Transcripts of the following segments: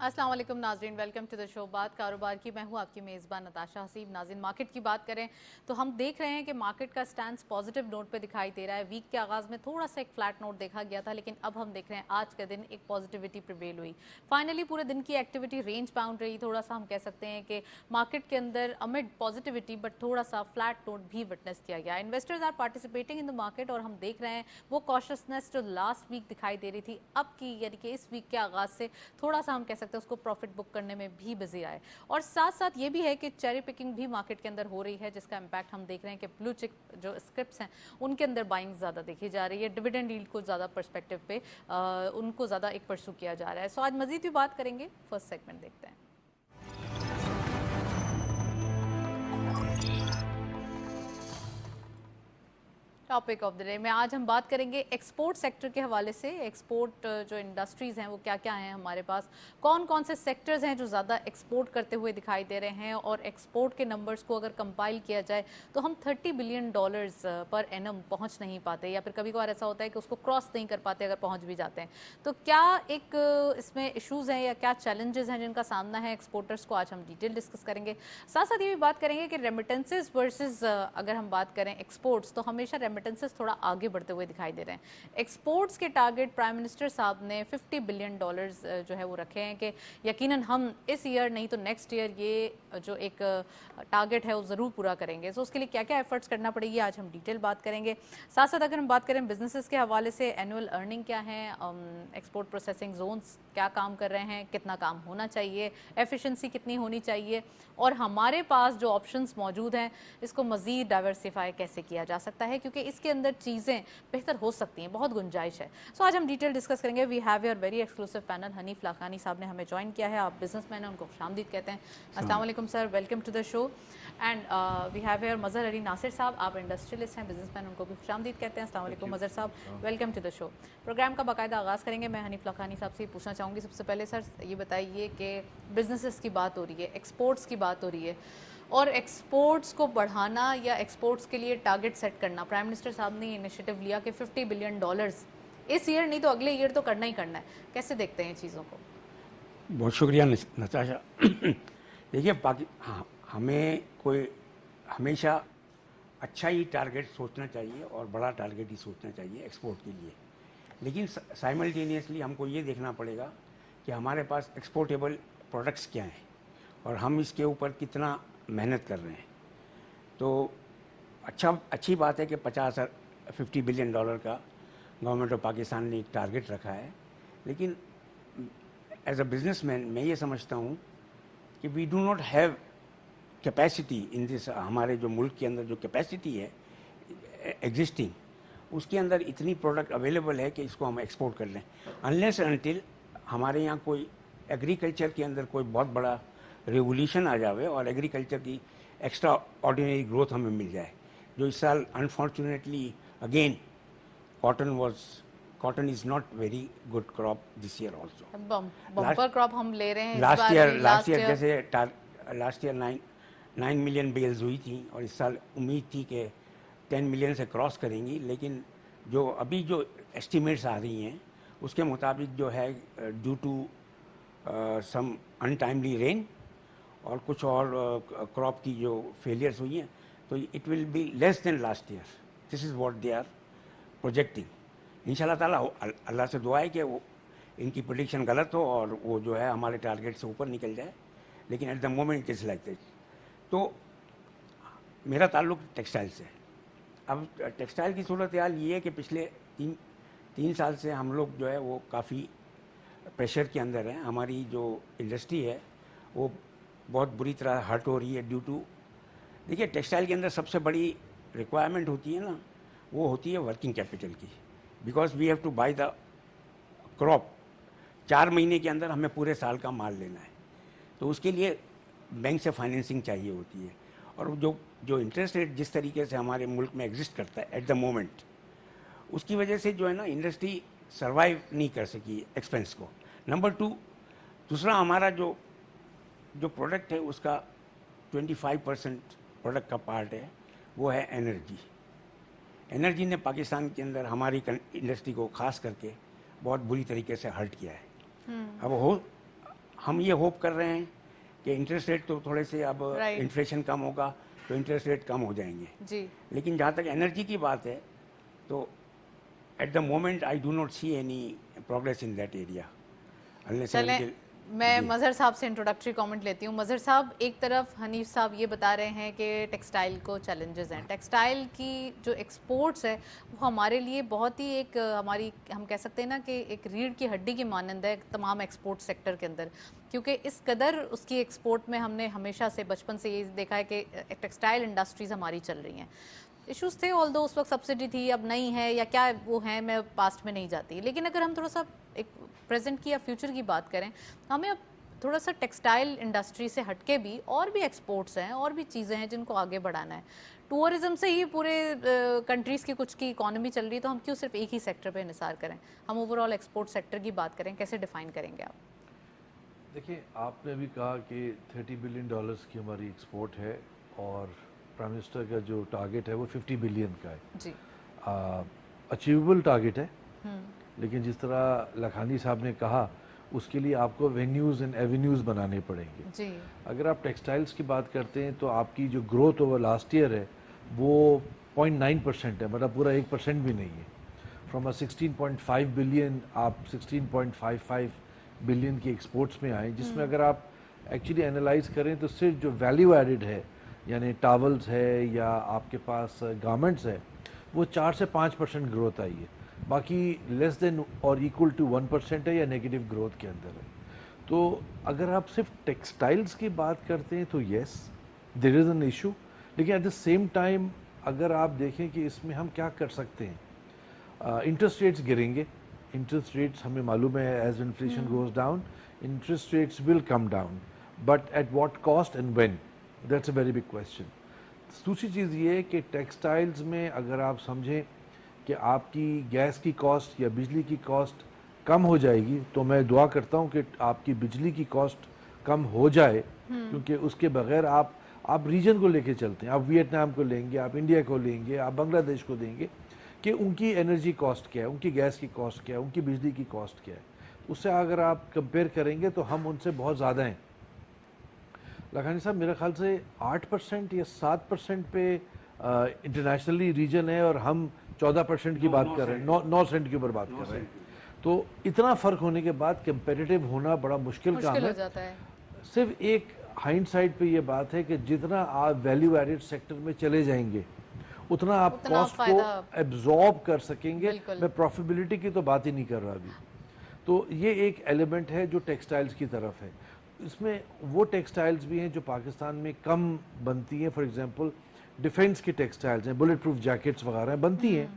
अस्सलाम वालेकुम नाजरीन, वेलकम टू द शो। बात कारोबार की, मैं हूं आपकी मेज़बान नताशा हसीब। नाज़रीन, मार्केट की बात करें तो हम देख रहे हैं कि मार्केट का स्टैंड पॉजिटिव नोट पे दिखाई दे रहा है। वीक के आगाज़ में थोड़ा सा एक फ्लैट नोट देखा गया था, लेकिन अब हम देख रहे हैं आज का दिन एक पॉजिटिविटी प्रिवेल हुई। फाइनली पूरे दिन की एक्टिविटी रेंज बाउंड रही। थोड़ा सा हम कह सकते हैं कि मार्केट के अंदर अमिड पॉजिटिविटी बट थोड़ा सा फ्लैट नोट भी विटनेस किया गया। Investors are participating in the market और हम देख रहे हैं वो कॉशियसनेस जो लास्ट वीक दिखाई दे रही थी, अब की यानी कि इस वीक के आगाज़ से थोड़ा सा हम कह सकते हैं उसको प्रॉफिट बुक करने में भी बिजी आए। और साथ साथ ये भी है कि चेरी पिकिंग भी मार्केट के अंदर हो रही है, जिसका इम्पैक्ट हम देख रहे हैं कि ब्लू चिप जो स्क्रिप्ट्स हैं उनके अंदर बाइंग ज़्यादा देखी जा रही है। डिविडेंड यील्ड को ज़्यादा पर्सपेक्टिव पे उनको ज़्यादा एक परसू किया जा रहा है। सो आज मजीद भी बात करेंगे। फर्स्ट सेगमेंट देखते हैं। टॉपिक ऑफ द डे में आज हम बात करेंगे एक्सपोर्ट सेक्टर के हवाले से। एक्सपोर्ट जो इंडस्ट्रीज़ हैं वो क्या क्या हैं हमारे पास, कौन कौन से सेक्टर्स हैं जो ज़्यादा एक्सपोर्ट करते हुए दिखाई दे रहे हैं, और एक्सपोर्ट के नंबर्स को अगर कंपाइल किया जाए तो हम $30 बिलियन पर एनम पहुंच नहीं पाते, या फिर कभी कभार ऐसा होता है कि उसको क्रॉस नहीं कर पाते अगर पहुंच भी जाते हैं। तो क्या एक इसमें इशूज़ हैं या क्या चैलेंजेस हैं जिनका सामना है एक्सपोर्टर्स को, आज हम डिटेल डिस्कस करेंगे। साथ साथ ये भी बात करेंगे कि रेमिटेंसेज वर्सेस अगर हम बात करें एक्सपोर्ट्स, तो हमेशा रेमिटेंसेस थोड़ा आगे बढ़ते हुए दिखाई दे रहे हैं। एक्सपोर्ट्स के टारगेट प्राइम मिनिस्टर साहब ने $50 बिलियन जो है वो रखे हैं कि यकीनन हम इस ईयर नहीं तो नेक्स्ट ईयर ये जो एक टारगेट है वो ज़रूर पूरा करेंगे। तो उसके लिए क्या क्या एफर्ट्स करना पड़ेगी, आज हम डिटेल बात करेंगे। साथ साथ अगर हम बात करें बिजनेसेस के हवाले से, एनुअल अर्निंग क्या है, एक्सपोर्ट प्रोसेसिंग जोन्स क्या काम कर रहे हैं, कितना काम होना चाहिए, एफिशिएंसी कितनी होनी चाहिए, और हमारे पास जो ऑप्शंस मौजूद हैं इसको मज़ीद डाइवर्सिफाई कैसे किया जा सकता है, क्योंकि इसके अंदर चीज़ें बेहतर हो सकती हैं, बहुत गुंजाइश है। सो आज हम डिटेल डिस्कस करेंगे। We have your very exclusive panel. Hanif Lakhani साहब ने हमें ज्वाइन किया है। आप बिजनेसमैन हैं, उनको खुशामदीद कहते हैं। अस्सलाम वालेकुम sir, welcome to the show. And we have your Mazhar Ali Nasir साहब, आप इंडस्ट्रियलिस्ट हैं, बिजनेसमैन, उनको भी खुशामदीद कहते हैं। अस्सलाम वालेकुम मज़हर साहब, welcome to the show. Programme का बाकायदा आगाज़ करेंगे। मैं हनीफ लाखानी साहब से पूछना चाहूँगी, सबसे पहले सर ये बताइए कि बिजनेसेस की बात हो रही है, एक्सपोर्ट्स की बात हो रही है, और एक्सपोर्ट्स को बढ़ाना या एक्सपोर्ट्स के लिए टारगेट सेट करना, प्राइम मिनिस्टर साहब ने इनिशिएटिव लिया कि $50 बिलियन इस ईयर नहीं तो अगले ईयर तो करना ही करना है। कैसे देखते हैं चीज़ों को? बहुत शुक्रिया नताशा। देखिए हाँ, हमें कोई हमेशा अच्छा ही टारगेट सोचना चाहिए और बड़ा टारगेट ही सोचना चाहिए एक्सपोर्ट के लिए, लेकिन साइमल्टेनियसली हमको ये देखना पड़ेगा कि हमारे पास एक्सपोर्टेबल प्रोडक्ट्स क्या हैं और हम इसके ऊपर कितना मेहनत कर रहे हैं। तो अच्छी बात है कि 50 बिलियन डॉलर का गवर्नमेंट ऑफ पाकिस्तान ने एक टारगेट रखा है, लेकिन एज अ बिजनेसमैन मैं ये समझता हूँ कि we do not have capacity in this. हमारे जो मुल्क के अंदर जो कैपेसिटी है एग्जिस्टिंग, उसके अंदर इतनी प्रोडक्ट अवेलेबल है कि इसको हम एक्सपोर्ट कर लें, अनलेस अनटिल हमारे यहाँ कोई एग्रीकल्चर के अंदर कोई बहुत बड़ा रेवोल्यूशन आ जावे और एग्रीकल्चर की एक्स्ट्रा ऑर्डिनरी ग्रोथ हमें मिल जाए। जो इस साल unfortunately again cotton is not very good crop this year also. Bumper crop हम ले रहे हैं लास्ट ईयर जैसे लास्ट ईयर 9 मिलियन बेल्स हुई थी और इस साल उम्मीद थी कि 10 मिलियन से क्रॉस करेंगी, लेकिन जो अभी जो एस्टिमेट्स आ रही हैं उसके मुताबिक जो है due to some untimely rain और कुछ और क्रॉप की जो फेलियर्स हुई हैं, तो it will be less than last year. This is what they are projecting. इंशाल्लाह ताला अल्लाह से दुआ है कि वो इनकी प्रेडिक्शन गलत हो और वो जो है हमारे टारगेट से ऊपर निकल जाए, लेकिन at the moment it is like this. तो मेरा ताल्लुक टेक्सटाइल से है। अब टेक्सटाइल की सूरत हाल ये है कि पिछले तीन साल से हम लोग जो है वो काफ़ी प्रेशर के अंदर हैं। हमारी जो इंडस्ट्री है वो बहुत बुरी तरह हर्ट हो रही है ड्यू टू, देखिए टेक्सटाइल के अंदर सबसे बड़ी रिक्वायरमेंट होती है ना, वो होती है वर्किंग कैपिटल की, because we have to buy the crop. 4 महीने के अंदर हमें पूरे साल का माल लेना है, तो उसके लिए बैंक से फाइनेंसिंग चाहिए होती है। और जो इंटरेस्ट रेट जिस तरीके से हमारे मुल्क में एग्जिस्ट करता है एट द मोमेंट, उसकी वजह से जो है ना इंडस्ट्री सर्वाइव नहीं कर सकी एक्सपेंस को। नंबर 2, दूसरा हमारा जो प्रोडक्ट है उसका 25% प्रोडक्ट का पार्ट है, वो है एनर्जी। एनर्जी ने पाकिस्तान के अंदर हमारी इंडस्ट्री को खास करके बहुत बुरी तरीके से हर्ट किया है। अब हम ये होप कर रहे हैं कि इंटरेस्ट रेट तो थोड़े से अब Right. इन्फ्लेशन कम होगा तो इंटरेस्ट रेट कम हो जाएंगे, जी लेकिन जहाँ तक एनर्जी की बात है तो eight the moment I do not see any progress in that area unless चलें, मैं मज़हर साहब से इंट्रोडक्टरी कमेंट लेती हूँ। मज़हर साहब, एक तरफ हनीफ साहब ये बता रहे हैं कि टेक्सटाइल को चैलेंजेस हैं, टेक्सटाइल की जो एक्सपोर्ट्स है वो हमारे लिए बहुत ही एक हमारी हम कह सकते हैं ना कि एक रीढ़ की हड्डी की मानंद है तमाम एक्सपोर्ट सेक्टर के अंदर, क्योंकि इस कदर उसकी एक्सपोर्ट में हमने हमेशा से बचपन से ये देखा है कि टेक्सटाइल इंडस्ट्रीज़ हमारी चल रही हैं। इश्यूज़ थे, ऑल्दो उस वक्त सब्सिडी थी, अब नहीं है या क्या वो है, मैं पास्ट में नहीं जाती, लेकिन अगर हम थोड़ा सा एक प्रेजेंट की या फ्यूचर की बात करें, हमें अब थोड़ा सा टेक्सटाइल इंडस्ट्री से हटके भी और भी एक्सपोर्ट्स हैं और भी चीज़ें हैं जिनको आगे बढ़ाना है। टूरिज़्म से ही पूरे कंट्रीज़ की कुछ की इकॉनमी चल रही है, तो हम क्यों सिर्फ एक ही सेक्टर पे निसार करें? हम ओवरऑल एक्सपोर्ट सेक्टर की बात करें, कैसे डिफाइन करेंगे आप? देखिए, आपने अभी कहा कि $30 बिलियन की हमारी एक्सपोर्ट है और प्राइम मिनिस्टर का जो टारगेट है वो 50 बिलियन का है जी अचीवेबल टारगेट है, लेकिन जिस तरह लखानी साहब ने कहा उसके लिए आपको वेन्यूज़ एंड एवेन्यूज़ बनाने पड़ेंगे। जी अगर आप टेक्सटाइल्स की बात करते हैं तो आपकी जो ग्रोथ ओवर लास्ट ईयर है वो 0.9% है, मतलब पूरा 1% भी नहीं है। फ्रॉम 16.5 बिलियन आप 16.55 बिलियन की एक्सपोर्ट्स में आए, जिसमें अगर आप एक्चुअली एनालाइज करें तो सिर्फ जो वैल्यू एडिड है यानी टावल्स है या आपके पास गारमेंट्स है वो 4 से 5% ग्रोथ आई है, बाकी लेस देन और इक्वल टू 1% है या नेगेटिव ग्रोथ के अंदर है। तो अगर आप सिर्फ टेक्सटाइल्स की बात करते हैं तो yes there is an issue, लेकिन एट द सेम टाइम अगर आप देखें कि इसमें हम क्या कर सकते हैं, इंटरेस्ट रेट्स गिरेंगे, इंटरेस्ट रेट्स हमें मालूम है as inflation goes down interest rates will come down, but at what cost and when, that's a very big question. दूसरी चीज़ ये है कि टेक्सटाइल्स में अगर आप समझें कि आपकी गैस की कॉस्ट या बिजली की कॉस्ट कम हो जाएगी, तो मैं दुआ करता हूँ कि आपकी बिजली की कॉस्ट कम हो जाए, क्योंकि उसके बगैर आप रीजन को लेके चलते हैं, आप वियतनाम को लेंगे, आप इंडिया को लेंगे, आप बांग्लादेश को देंगे कि उनकी एनर्जी कॉस्ट क्या है, उनकी गैस की कॉस्ट क्या है, उनकी बिजली की कॉस्ट क्या है, उससे अगर आप कंपेयर करेंगे तो हम उनसे बहुत ज़्यादा हैं। लखानी साहब, मेरे ख्याल से 8% या 7% पे इंटरनेशनली रीजन है और हम 14% की बात कर रहे हैं, 9 सेंट के ऊपर बात कर रहे हैं। तो इतना फ़र्क होने के बाद कंपेरेटिव होना बड़ा मुश्किल काम हो है। जाता है। सिर्फ एक हाइंडसाइड पे ये बात है कि जितना आप वैल्यू एडेड सेक्टर में चले जाएंगे उतना आप उतना कॉस्ट को फायदा एब्जॉर्ब कर सकेंगे। बिल्कुल। मैं प्रॉफिटेबिलिटी की तो बात ही नहीं कर रहा अभी। तो ये एक एलिमेंट है जो टेक्सटाइल्स की तरफ है। इसमें वो टेक्सटाइल्स भी हैं जो पाकिस्तान में कम बनती हैं, फॉर एग्जांपल डिफेंस की टेक्सटाइल्स हैं, बुलेट प्रूफ जैकेट्स वगैरह बनती हैं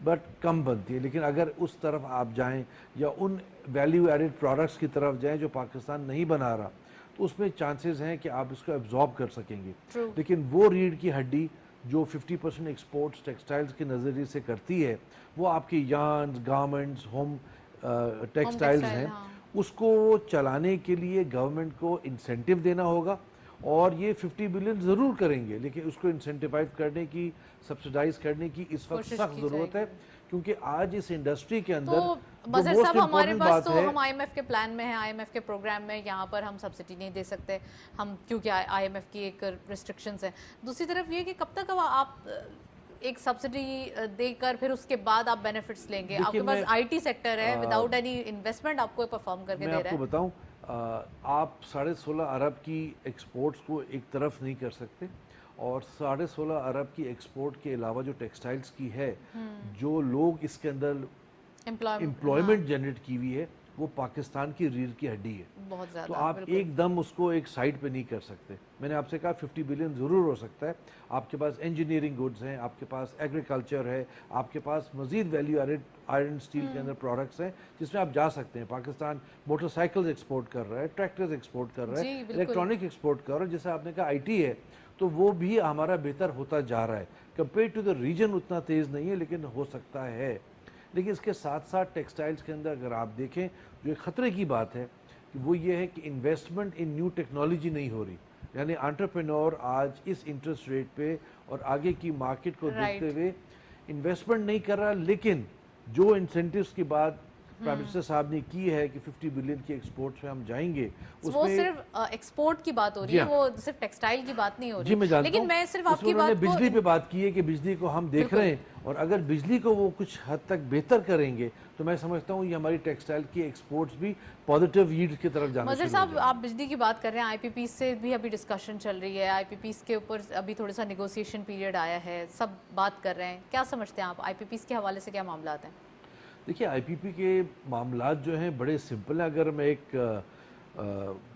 बट कम बनती है। लेकिन अगर उस तरफ आप जाएं या उन वैल्यू एडेड प्रोडक्ट्स की तरफ जाएं जो पाकिस्तान नहीं बना रहा, तो उसमें चांसेस हैं कि आप इसको एब्जॉर्ब कर सकेंगे। True. लेकिन वो रीढ़ की हड्डी जो 50% एक्सपोर्ट्स टेक्सटाइल्स के नज़रिए से करती है, वो आपकी यार्न्स, गारमेंट्स, होम टेक्सटाइल्स हैं, हाँ। उसको चलाने के लिए गवर्नमेंट को इंसेंटिव देना होगा। और ये 50 बिलियन ज़रूर करेंगे, लेकिन उसको इंसेंटिवाइज करने की, सब्सिडाइज करने की इस वक्त कोशिश सख्त की ज़रूरत है, क्योंकि आज इस इंडस्ट्री के अंदर तो जो मजहर most साहब, हमारे important पास बात तो है, हम आईएमएफ के प्लान में हैं, आईएमएफ के प्रोग्राम में, यहाँ पर हम सब्सिडी नहीं दे सकते हम, क्योंकि आईएमएफ की एक रिस्ट्रिक्शंस है। दूसरी तरफ ये कि कब तक अब आप एक सब्सिडी देकर फिर उसके बाद आप बेनिफिट्स लेंगे? देखिए, आपके पास मैं, आईटी सेक्टर है, विदाउट एनी इन्वेस्टमेंट आपको परफॉर्म करके मैं दे रहा आपको है। बताऊं, आप 16.5 अरब की एक्सपोर्ट्स को एक तरफ नहीं कर सकते, और 16.5 अरब की एक्सपोर्ट के अलावा जो टेक्सटाइल्स की है, जो लोग इसके अंदर एम्प्लॉयमेंट जनरेट की हुई है, वो पाकिस्तान की रीढ़ की हड्डी है। बहुत तो ज़्यादा, आप बिल्कुल। एकदम उसको एक साइड पे नहीं कर सकते। मैंने आपसे कहा 50 बिलियन ज़रूर हो सकता है। आपके पास इंजीनियरिंग गुड्स हैं, आपके पास एग्रीकल्चर है, आपके पास मजीद वैल्यू एडेड आयरन स्टील के अंदर प्रोडक्ट्स हैं जिसमें आप जा सकते हैं। पाकिस्तान मोटरसाइकिल्स एक्सपोर्ट कर रहा है, ट्रैक्टर्स एक्सपोर्ट कर रहा जी, है, बिल्कुल। इलेक्ट्रॉनिक एक्सपोर्ट कर रहा है, जैसे आपने कहा IT है, तो वो भी हमारा बेहतर होता जा रहा है। कंपेयर टू द रीजन उतना तेज़ नहीं है, लेकिन हो सकता है। लेकिन इसके साथ साथ टेक्सटाइल्स के अंदर अगर आप देखें, जो एक ख़तरे की बात है कि वो ये है कि इन्वेस्टमेंट इन न्यू टेक्नोलॉजी नहीं हो रही। यानी एंटरप्रेन्योर आज इस इंटरेस्ट रेट पे और आगे की मार्केट को देखते हुए इन्वेस्टमेंट नहीं कर रहा, लेकिन जो इंसेंटिव्स की बात प्राइम मिनिस्टर साहब ने की है कि 50 बिलियन की एक्सपोर्ट्स में हम जाएंगे, वो सिर्फ एक्सपोर्ट की बात हो रही है, वो सिर्फ टेक्सटाइल की बात नहीं हो रही। जी मैं जानता लेकिन हूं, मैं सिर्फ आपकी उसमें उन्होंने बात को बिजली पे बात की है कि बिजली को हम देख रहे हैं, और अगर बिजली को वो कुछ हद तक बेहतर करेंगे तो मैं समझता हूँ ये हमारी टेक्सटाइल की एक्सपोर्ट्स भी पॉजिटिव यील्ड की तरफ जाने मजहर शुरू हो साहब, आप बिजली की बात कर रहे हैं, आईपीपी से भी अभी डिस्कशन चल रही है, आईपीपी के ऊपर अभी थोड़ा सा नेगोशिएशन पीरियड आया है, सब बात कर रहे हैं, क्या समझते हैं आप आईपीपी के हवाले से क्या मामला हैं? देखिए आईपीपी के मामलात जो हैं बड़े सिंपल हैं। अगर मैं एक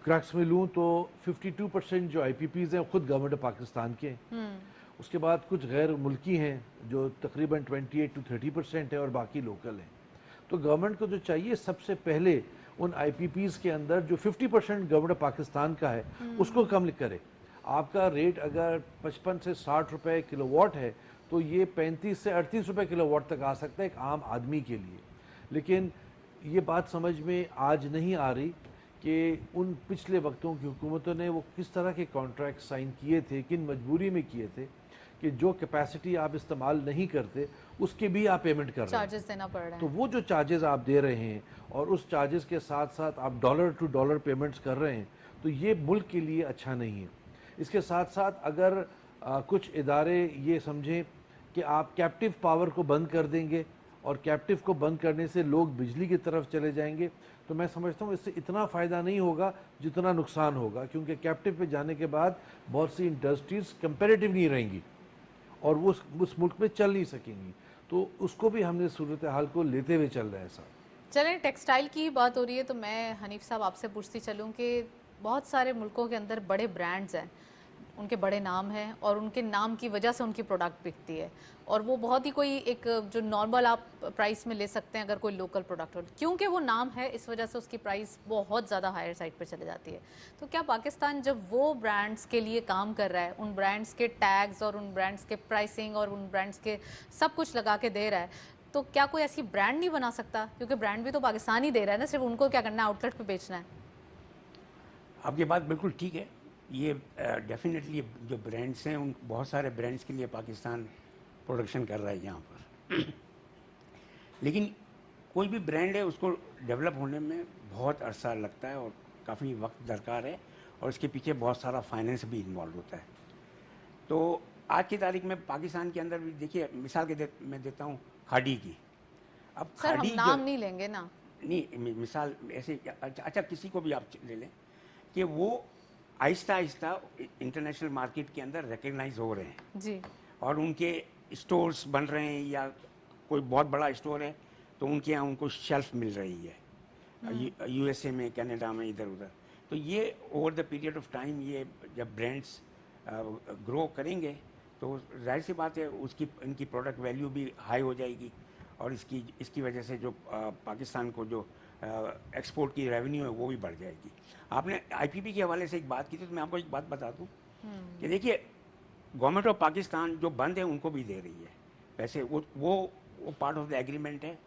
क्रक्स में लूँ तो 52% जो आईपीपीज़ हैं खुद गवर्नमेंट ऑफ पाकिस्तान के हैं। उसके बाद कुछ गैर मुल्की हैं जो तकरीबन 28 to 30% है और बाकी लोकल हैं। तो गवर्नमेंट को जो चाहिए सबसे पहले उन आईपीपीज़ के अंदर जो 50% गवर्नमेंट ऑफ पाकिस्तान का है उसको कम करे। आपका रेट अगर 55 से 60 रुपए किलोवाट है तो ये 35 से 38 रुपए किलोवाट तक आ सकता है एक आम आदमी के लिए। लेकिन ये बात समझ में आज नहीं आ रही कि उन पिछले वक्तों की हुकूमतों ने वो किस तरह के कॉन्ट्रैक्ट साइन किए थे, किन मजबूरी में किए थे कि जो कैपेसिटी आप इस्तेमाल नहीं करते उसके भी आप पेमेंट कर रहे हैं, चार्जेस देना पड़ रहा है। तो वो जो चार्जेस आप दे रहे हैं और उस चार्जेस के साथ साथ आप डॉलर टू डॉलर पेमेंट्स कर रहे हैं, तो ये मुल्क के लिए अच्छा नहीं है। इसके साथ साथ अगर कुछ इदारे ये समझें कि आप कैप्टिव पावर को बंद कर देंगे और कैप्टिव को बंद करने से लोग बिजली की तरफ चले जाएंगे, तो मैं समझता हूँ इससे इतना फ़ायदा नहीं होगा जितना नुकसान होगा, क्योंकि कैप्टिव पे जाने के बाद बहुत सी इंडस्ट्रीज़ कंपेरेटिव नहीं रहेंगी और वो उस मुल्क में चल नहीं सकेंगी। तो उसको भी हमने सूरत हाल को लेते हुए चल रहा है साहब। चलें, टेक्सटाइल की बात हो रही है तो मैं हनीफ साहब आपसे पूछती चलूँ कि बहुत सारे मुल्कों के अंदर बड़े ब्रांड्स हैं, उनके बड़े नाम हैं और उनके नाम की वजह से उनकी प्रोडक्ट बिकती है, और वो बहुत ही कोई एक जो नॉर्मल आप प्राइस में ले सकते हैं अगर कोई लोकल प्रोडक्ट हो, क्योंकि वो नाम है इस वजह से उसकी प्राइस बहुत ज़्यादा हायर साइड पर चले जाती है। तो क्या पाकिस्तान जब वो ब्रांड्स के लिए काम कर रहा है, उन ब्रांड्स के टैग्स और उन ब्रांड्स के प्राइसिंग और उन ब्रांड्स के सब कुछ लगा के दे रहा है, तो क्या कोई ऐसी ब्रांड नहीं बना सकता? क्योंकि ब्रांड भी तो पाकिस्तान ही दे रहा है ना, सिर्फ उनको क्या करना है, आउटलेट पे बेचना है। आपकी बात बिल्कुल ठीक है। ये डेफिनेटली जो ब्रांड्स हैं उन बहुत सारे ब्रांड्स के लिए पाकिस्तान प्रोडक्शन कर रहा है यहाँ पर लेकिन कोई भी ब्रांड है उसको डेवलप होने में बहुत अरसा लगता है और काफ़ी वक्त दरकार है, और इसके पीछे बहुत सारा फाइनेंस भी इन्वॉल्व होता है। तो आज की तारीख में पाकिस्तान के अंदर भी देखिए, मिसाल के मैं देता हूँ खाड़ी की। अब सर हम खाड़ी नाम नहीं लेंगे ना। नहीं, मिसाल ऐसे अच्छा किसी को भी आप ले लें कि वो आहिस्ता आहिस्ता इंटरनेशनल मार्केट के अंदर रिकग्नाइज हो रहे हैं जी, और उनके स्टोर्स बन रहे हैं, या कोई बहुत बड़ा स्टोर है तो उनके यहाँ उनको शेल्फ मिल रही है यूएसए में, कनाडा में, इधर उधर। तो ये over the period of time ये जब ब्रांड्स ग्रो करेंगे तो जाहिर सी बात है उसकी इनकी प्रोडक्ट वैल्यू भी हाई हो जाएगी, और इसकी वजह से जो पाकिस्तान को जो एक्सपोर्ट की रेवेन्यू है वो भी बढ़ जाएगी। आपने आईपीपी के हवाले से एक बात की थी, तो मैं आपको एक बात बता दूं कि देखिए गवर्नमेंट ऑफ पाकिस्तान जो बंद है उनको भी दे रही है पैसे, वो पार्ट ऑफ द एग्रीमेंट है,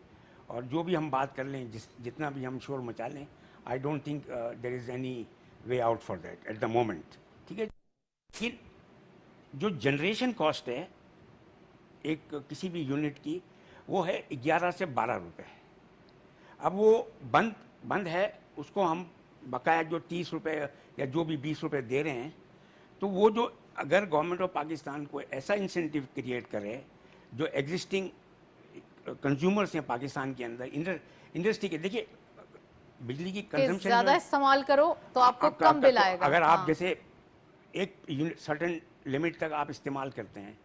और जो भी हम बात कर लें, जितना भी हम शोर मचा लें, I don't think there is any way out for that at the moment, ठीक है। लेकिन जो जनरेशन कॉस्ट है एक किसी भी यूनिट की, वो है 11 से 12 रुपये। अब वो बंद है, उसको हम बकाया जो 30 रुपये या जो भी 20 रुपये दे रहे हैं, तो वो जो अगर गवर्नमेंट ऑफ पाकिस्तान को ऐसा इंसेंटिव क्रिएट करे, जो एग्जिस्टिंग कंज्यूमर्स हैं पाकिस्तान के अंदर, इंडस्ट्री के, देखिए बिजली की कंजम्पशन ज़्यादा इस्तेमाल करो तो आपको कम बिल आएगा। अगर आप जैसे एक यूनिट सर्टेन लिमिट तक आप इस्तेमाल करते हैं,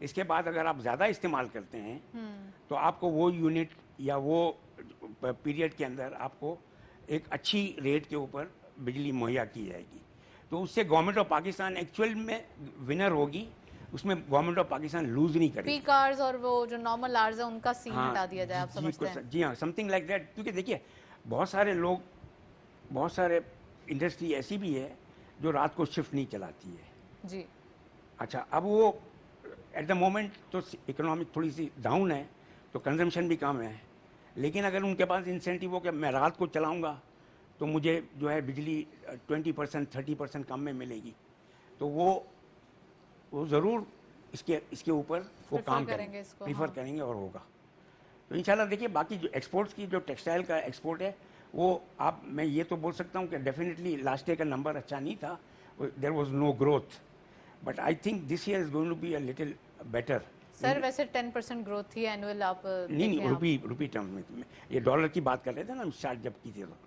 इसके बाद अगर आप ज़्यादा इस्तेमाल करते हैं तो आपको वो यूनिट या वो पीरियड के अंदर आपको एक अच्छी रेट के ऊपर बिजली मुहैया की जाएगी। तो उससे गवर्नमेंट ऑफ पाकिस्तान एक्चुअल में विनर होगी, उसमें गवर्नमेंट ऑफ पाकिस्तान लूज नहीं करेगी। पीक आवर्स और वो जो नॉर्मल आवर्स है उनका सीन हटा दिया जाए, आप समझते हैं? जी हाँ, समथिंग लाइक दैट। क्योंकि देखिए बहुत सारे लोग, बहुत सारे इंडस्ट्री ऐसी भी है जो रात को शिफ्ट नहीं चलाती है जी। अच्छा, अब वो एट द मोमेंट तो इकोनॉमिक थोड़ी सी डाउन है तो कंजम्पशन भी कम है, लेकिन अगर उनके पास इंसेंटिव हो कि मैं रात को चलाऊंगा तो मुझे जो है बिजली 20% 30% कम में मिलेगी, तो वो ज़रूर इसके ऊपर वो काम करेंगे, प्रीफर करेंगे और होगा। तो इंशाल्लाह देखिए बाकी जो एक्सपोर्ट्स की जो टेक्सटाइल का एक्सपोर्ट है वो आप मैं ये तो बोल सकता हूँ कि डेफिनेटली लास्ट ईयर का नंबर अच्छा नहीं था, there was no growth, but I think this year is going to be a little better. Sir वैसे 10% ग्रोथ थी एनुअल, आप नहीं देखें आप। रुपी टर्म में ये डॉलर की बात कर रहे थे ना हम स्टार्ट जब की थी तो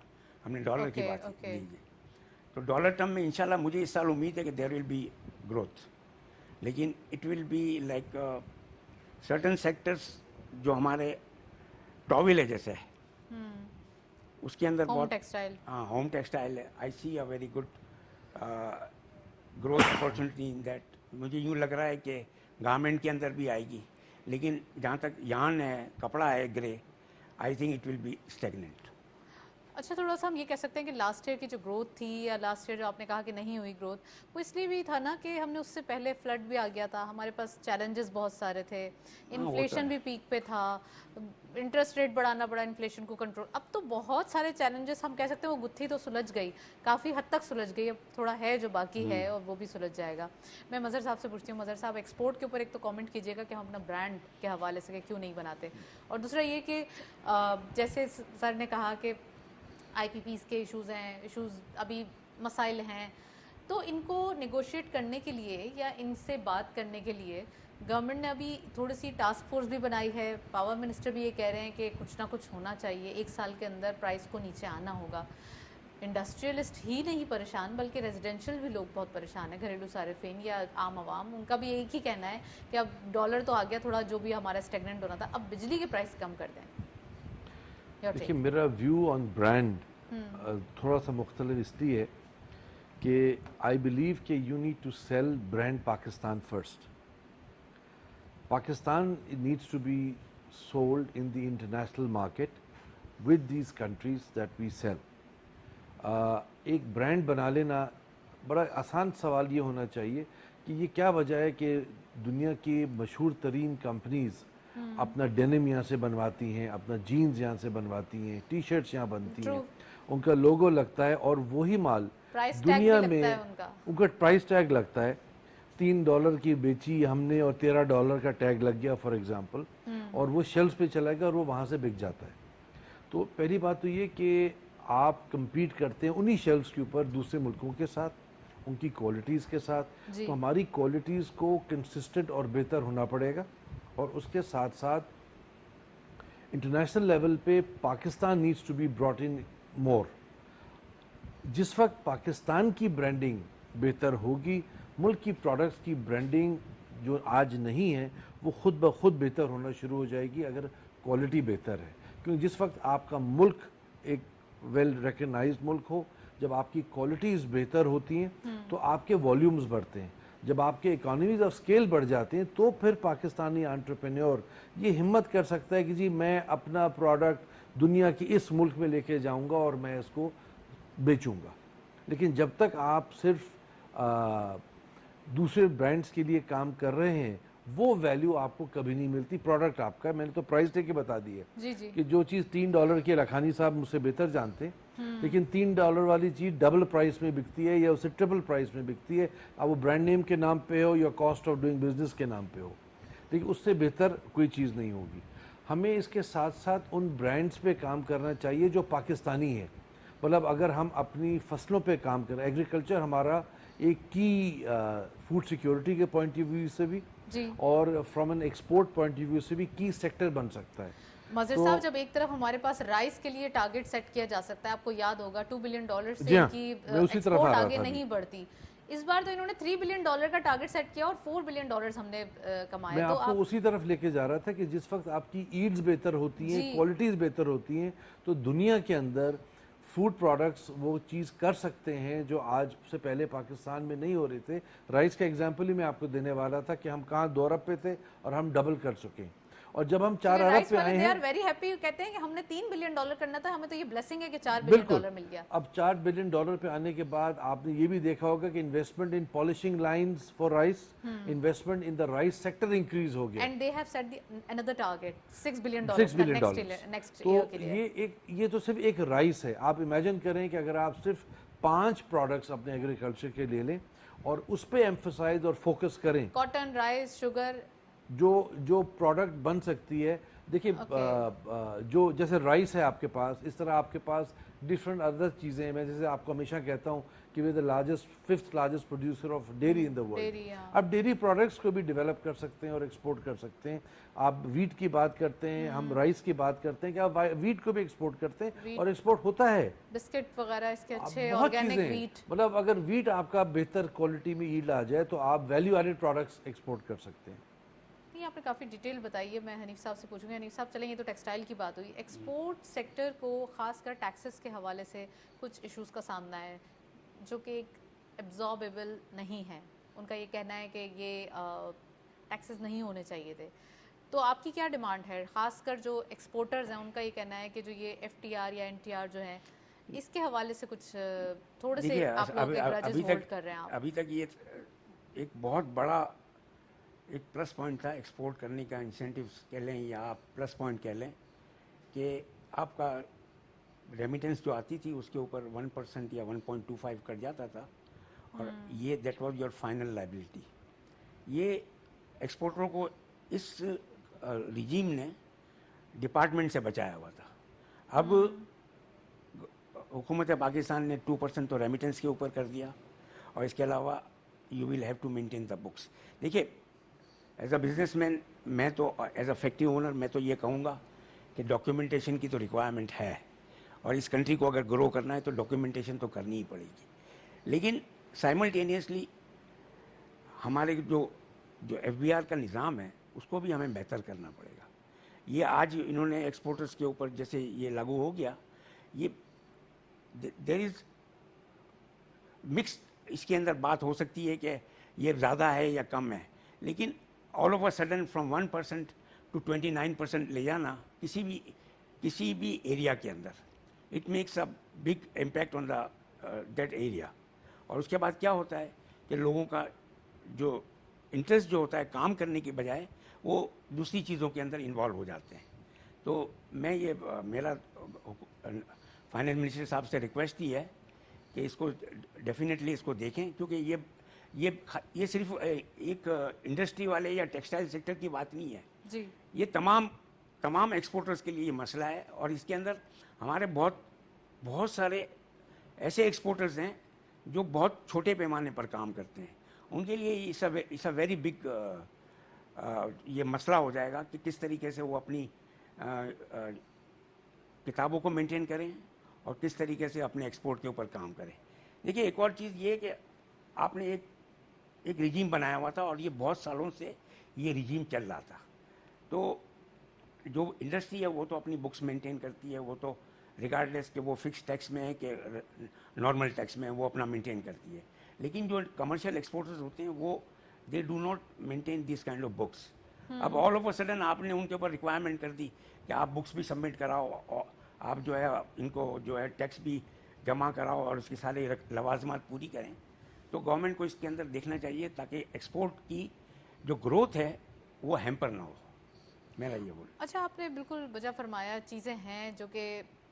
हमने डॉलर की ओके, बात ओके। की जी। तो डॉलर टर्म में इंशाल्लाह मुझे इस साल उम्मीद है कि देयर विल बी ग्रोथ, लेकिन it will be like certain sectors जो हमारे टॉविल है जैसे उसके अंदर होम बहुत टेक्सटाइल। हाँ होम टेक्सटाइल है, I see a very good growth opportunity in that. मुझे यूँ लग रहा है कि गारमेंट के अंदर भी आएगी, लेकिन जहाँ तक यान है कपड़ा है grey, I think it will B stagnant. अच्छा, थोड़ा सा हम ये कह सकते हैं कि लास्ट ईयर की जो ग्रोथ थी या लास्ट ईयर जो आपने कहा कि नहीं हुई ग्रोथ, वो इसलिए भी था ना कि हमने उससे पहले फ्लड भी आ गया था, हमारे पास चैलेंजेस बहुत सारे थे, इन्फ्लेशन भी पीक पे था, इंटरेस्ट रेट बढ़ाना पड़ा इन्फ्लेशन को कंट्रोल। अब तो बहुत सारे चैलेंजेस, हम कह सकते हैं वो गुत्थी तो सुलझ गई, काफ़ी हद तक सुलझ गई, अब थोड़ा है जो बाकी है और वो भी सुलझ जाएगा। मैं मज़हर साहब से पूछती हूँ, मज़हर साहब एक्सपोर्ट के ऊपर एक तो कमेंट कीजिएगा कि हम अपना ब्रांड के हवाले से क्यों नहीं बनाते, और दूसरा ये कि जैसे सर ने कहा कि आईपीपीज़ के इश्यूज़ हैं, इश्यूज़ अभी मसाइल हैं, तो इनको नेगोशिएट करने के लिए या इनसे बात करने के लिए गवर्नमेंट ने अभी थोड़ी सी टास्क फोर्स भी बनाई है। पावर मिनिस्टर भी ये कह रहे हैं कि कुछ ना कुछ होना चाहिए, 1 साल के अंदर प्राइस को नीचे आना होगा। इंडस्ट्रियलिस्ट ही नहीं परेशान बल्कि रेजिडेंशियल भी लोग बहुत परेशान है, घरेलू सारिफिन या आम आवाम, उनका भी एक ही कहना है कि अब डॉलर तो आ गया, थोड़ा जो भी हमारा स्टेगनेंट होना था, अब बिजली के प्राइस कम कर दें। देखिए मेरा व्यू ऑन ब्रांड थोड़ा सा मुख्तलिफ इसलिए है कि आई बिलीव कि you need to sell brand Pakistan first. Pakistan needs to be sold in the international market with these countries that we sell. एक ब्रांड बना लेना बड़ा आसान सवाल ये होना चाहिए कि ये क्या वजह है कि दुनिया की मशहूर तरीन कंपनीज़ अपना डेनिम यहाँ से बनवाती हैं, अपना जीन्स यहाँ से बनवाती हैं, टी शर्ट्स यहाँ बनती हैं, उनका लोगो लगता है और वही माल दुनिया में उनका प्राइस टैग लगता है। $3 की बेची हमने और $13 का टैग लग गया फॉर एग्जांपल, और वो शेल्फ पे चला गया और वो वहाँ से बिक जाता है। तो पहली बात तो ये कि आप compete करते हैं उन्हीं शेल्फ्स के ऊपर दूसरे मुल्कों के साथ, उनकी क्वालिटीज़ के साथ, तो हमारी क्वालिटीज़ को कंसिस्टेंट और बेहतर होना पड़ेगा, और उसके साथ साथ इंटरनेशनल लेवल पे Pakistan needs to be brought in more. जिस वक्त पाकिस्तान की ब्रांडिंग बेहतर होगी, मुल्क की प्रोडक्ट्स की ब्रांडिंग जो आज नहीं है वो खुद ब खुद बेहतर होना शुरू हो जाएगी अगर क्वालिटी बेहतर है। क्योंकि जिस वक्त आपका मुल्क एक वेल रिकग्नाइज्ड मुल्क हो, जब आपकी क्वालिटीज़ बेहतर होती हैं तो आपके वॉल्यूम्स बढ़ते हैं, जब आपके इकोनॉमीज ऑफ स्केल बढ़ जाते हैं तो फिर पाकिस्तानी एंटरप्रेन्योर ये हिम्मत कर सकता है कि जी मैं अपना प्रोडक्ट दुनिया की इस मुल्क में लेके जाऊंगा और मैं इसको बेचूंगा। लेकिन जब तक आप सिर्फ दूसरे ब्रांड्स के लिए काम कर रहे हैं वो वैल्यू आपको कभी नहीं मिलती। प्रोडक्ट आपका, मैंने तो प्राइस लेके बता दी है कि जो चीज़ $3 की, लखानी साहब मुझसे बेहतर जानते हैं, लेकिन $3 वाली चीज़ डबल प्राइस में बिकती है या उसे ट्रिपल प्राइस में बिकती है, अब वो ब्रांड नेम के नाम पे हो या कॉस्ट ऑफ डूइंग बिजनेस के नाम पे हो, लेकिन उससे बेहतर कोई चीज़ नहीं होगी। हमें इसके साथ साथ उन ब्रांड्स पे काम करना चाहिए जो पाकिस्तानी है। मतलब अगर हम अपनी फसलों पे काम करें, एग्रीकल्चर हमारा एक की फूड सिक्योरिटी के पॉइंट ऑफ व्यू से भी और from an export point of view से भी की सेक्टर बन सकता है। मज़हर साहब, जब एक तरफ हमारे पास राइस के लिए टारगेट सेट किया जा सकता है, आपको याद होगा $2 बिलियन से की एक्सपोर्ट आगे नहीं बढ़ती, इस बार तो इन्होंने $3 बिलियन का टारगेट सेट किया और $4 बिलियन हमने कमाए। मैं तो आपको उसी तरफ लेके जा रहा था कि जिस वक्त आपकी ईड्स बेहतर होती हैं, क्वालिटीज़ बेहतर होती हैं, तो दुनिया के अंदर फूड प्रोडक्ट्स वो चीज़ कर सकते हैं जो आज से पहले पाकिस्तान में नहीं हो रहे थे। राइस का एग्जांपल ही मैं आपको देने वाला था कि हम कहाँ 2 अरब पे थे और हम डबल कर चुके हैं, और जब हम 4 अरब पे आए हैं वेरी हैप्पी, कहते हैं कि हमने $3 बिलियन करना था, हमें तो ये ब्लेसिंग है कि $4 बिलियन मिल गया। अब $4 बिलियन पे आने के बाद आपने ये भी देखा होगा कि investment in polishing lines for rice, investment in the rice sector increase हो गया, and they have set another target $6 billion next तो ईयर के लिए। ये तो सिर्फ एक राइस है। आप इमेजिन करें कि अगर आप सिर्फ 5 प्रोडक्ट्स अपने एग्रीकल्चर के ले लें और उस पर एम्फसाइज और फोकस करें, कॉटन, राइस, शुगर, जो प्रोडक्ट बन सकती है देखिए जो जैसे राइस है आपके पास, इस तरह आपके पास डिफरेंट अदर चीज़ें हैं। मैं जैसे आपको हमेशा कहता हूँ कि way the largest 5th largest producer of dairy in the world. Dairy, हाँ। आप डेयरी प्रोडक्ट्स को भी डेवलप कर सकते हैं और एक्सपोर्ट कर सकते हैं। आप वीट की बात करते हैं, हम राइस की बात करते हैं कि आप वीट को भी एक्सपोर्ट करते हैं और एक्सपोर्ट होता है। बिस्किट वगैरह इसके आप अच्छे बहुत ऑर्गेनिक चीज़ें वीट। मतलब अगर वीट आपका बेहतर क्वालिटी में यील्ड आ जाए तो आप वैल्यू एडेड प्रोडक्ट्स एक्सपोर्ट कर सकते हैं। नहीं, आपने काफ़ी डिटेल बताई है। मैं हनीफ साहब से पूछूंगी। हनीफ साहब चलेंगे तो टेक्सटाइल की बात हुई, एक्सपोर्ट सेक्टर को खासकर टैक्सेस के हवाले से कुछ इश्यूज का सामना है जो कि एब्जॉर्बेबल नहीं है। उनका ये कहना है कि ये टैक्सेस नहीं होने चाहिए थे। तो आपकी क्या डिमांड है? खासकर जो एक्सपोर्टर्स हैं उनका ये कहना है कि जो ये FTR या NTR जो है इसके हवाले से कुछ थोड़े से देखिए आप लोग ग्रजेस होल्ड कर रहे हैं आप। अभी तक ये एक बहुत बड़ा एक प्लस पॉइंट था एक्सपोर्ट करने का, इंसेंटिव्स कह लें या आप प्लस पॉइंट कह लें कि आपका रेमिटेंस जो आती थी उसके ऊपर 1% या 1.25 कट जाता था और ये that was your final liability. ये एक्सपोर्टरों को इस रिजीम ने डिपार्टमेंट से बचाया हुआ था। अब हुकूमत पाकिस्तान ने 2% तो रेमिटेंस के ऊपर कर दिया और इसके अलावा you will have to maintain the books. देखिए एज अ बिजनेसमैन मैं तो, एज अ फैक्ट्री ओनर मैं तो ये कहूँगा कि डॉक्यूमेंटेशन की तो रिक्वायरमेंट है और इस कंट्री को अगर ग्रो करना है तो डॉक्यूमेंटेशन तो करनी ही पड़ेगी। लेकिन साइमल्टेनियसली हमारे जो FBR का निज़ाम है उसको भी हमें बेहतर करना पड़ेगा। ये आज इन्होंने एक्सपोर्टर्स के ऊपर जैसे ये लागू हो गया, ये देयर इज़ मिक्स्ड, इसके अंदर बात हो सकती है कि ये ज़्यादा है या कम है, लेकिन all of a sudden from 1% to 29% ले जाना किसी भी एरिया के अंदर, it makes a big impact on the that area. और उसके बाद क्या होता है कि लोगों का जो इंटरेस्ट जो होता है काम करने के बजाय वो दूसरी चीज़ों के अंदर इन्वॉल्व हो जाते हैं। तो मैं ये मेरा फाइनेंस मिनिस्टर साहब से रिक्वेस्ट ही है कि इसको डेफिनेटली इसको देखें, क्योंकि ये सिर्फ एक इंडस्ट्री वाले या टेक्सटाइल सेक्टर की बात नहीं है जी। ये तमाम एक्सपोर्टर्स के लिए ये मसला है। और इसके अंदर हमारे बहुत सारे ऐसे एक्सपोर्टर्स हैं जो बहुत छोटे पैमाने पर काम करते हैं, उनके लिए इस अ वेरी बिग ये मसला हो जाएगा कि किस तरीके से वो अपनी किताबों को मेंटेन करें और किस तरीके से अपने एक्सपोर्ट के ऊपर काम करें। देखिए एक और चीज़ ये कि आपने एक रिजीम बनाया हुआ था और ये बहुत सालों से ये रिजीम चल रहा था। तो जो इंडस्ट्री है वो तो अपनी बुक्स मेंटेन करती है, वो तो रिगार्डलेस कि वो फिक्स टैक्स में है कि नॉर्मल टैक्स में है, वो अपना मेंटेन करती है। लेकिन जो कमर्शियल एक्सपोर्टर्स होते हैं वो they do not maintain this kind of books. अब ऑल ऑफ अ सडन आपने उनके ऊपर रिक्वायरमेंट कर दी कि आप बुक्स भी सबमिट कराओ और आप जो है इनको जो है टैक्स भी जमा कराओ और उसकी सारी लवाजमात पूरी करें। तो गवर्नमेंट को इसके अंदर देखना चाहिए ताकि एक्सपोर्ट की जो ग्रोथ है वो हैम्पर ना हो, मेरा ये बोल। अच्छा, आपने बिल्कुल वजह फरमाया, चीज़ें हैं जो कि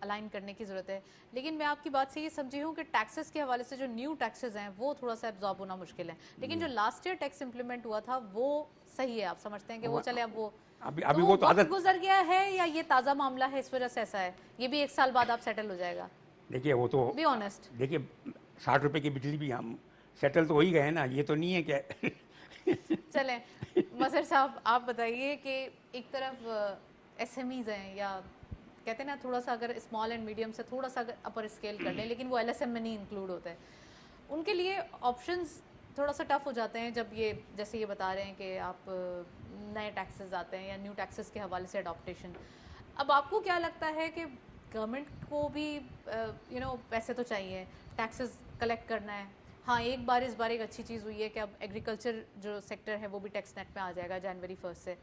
अलाइन करने की ज़रूरत है। लेकिन मैं आपकी बात से ये समझी हूँ कि टैक्सेस के हवाले से जो न्यू टैक्सेस हैं वो थोड़ा सा एब्जॉर्ब होना मुश्किल है, लेकिन जो लास्ट ईयर टैक्स इम्प्लीमेंट हुआ था वो सही है। आप समझते हैं कि वो चले, अब वो अभी वो तो वक्त आदत गुजर गया है या ये ताज़ा मामला है इस वजह से ऐसा है? ये भी 1 साल बाद आप सेटल हो जाएगा? देखिए वो तो बी ऑनेस्ट। देखिए 60 रुपए की बिजली भी हम सेटल तो हो ही गए ना, ये तो नहीं है कि चलें मज़हर साहब, आप बताइए कि एक तरफ SMEs हैं, या कहते हैं ना थोड़ा सा अगर स्मॉल एंड मीडियम से थोड़ा सा अगर अपर स्केल कर लें, लेकिन वो LSM में नहीं इंक्लूड होता है, उनके लिए ऑप्शंस थोड़ा सा टफ हो जाते हैं जब ये जैसे ये बता रहे हैं कि आप नए टैक्सेस आते हैं या न्यू टैक्सेस के हवाले से अडॉप्टेशन। अब आपको क्या लगता है कि गवर्नमेंट को भी पैसे तो चाहिए, टैक्सेस कलेक्ट करना है। हाँ, इस बार एक अच्छी चीज़ हुई है कि अब एग्रीकल्चर जो सेक्टर है वो भी टैक्स नेट में आ जाएगा जनवरी 1 से।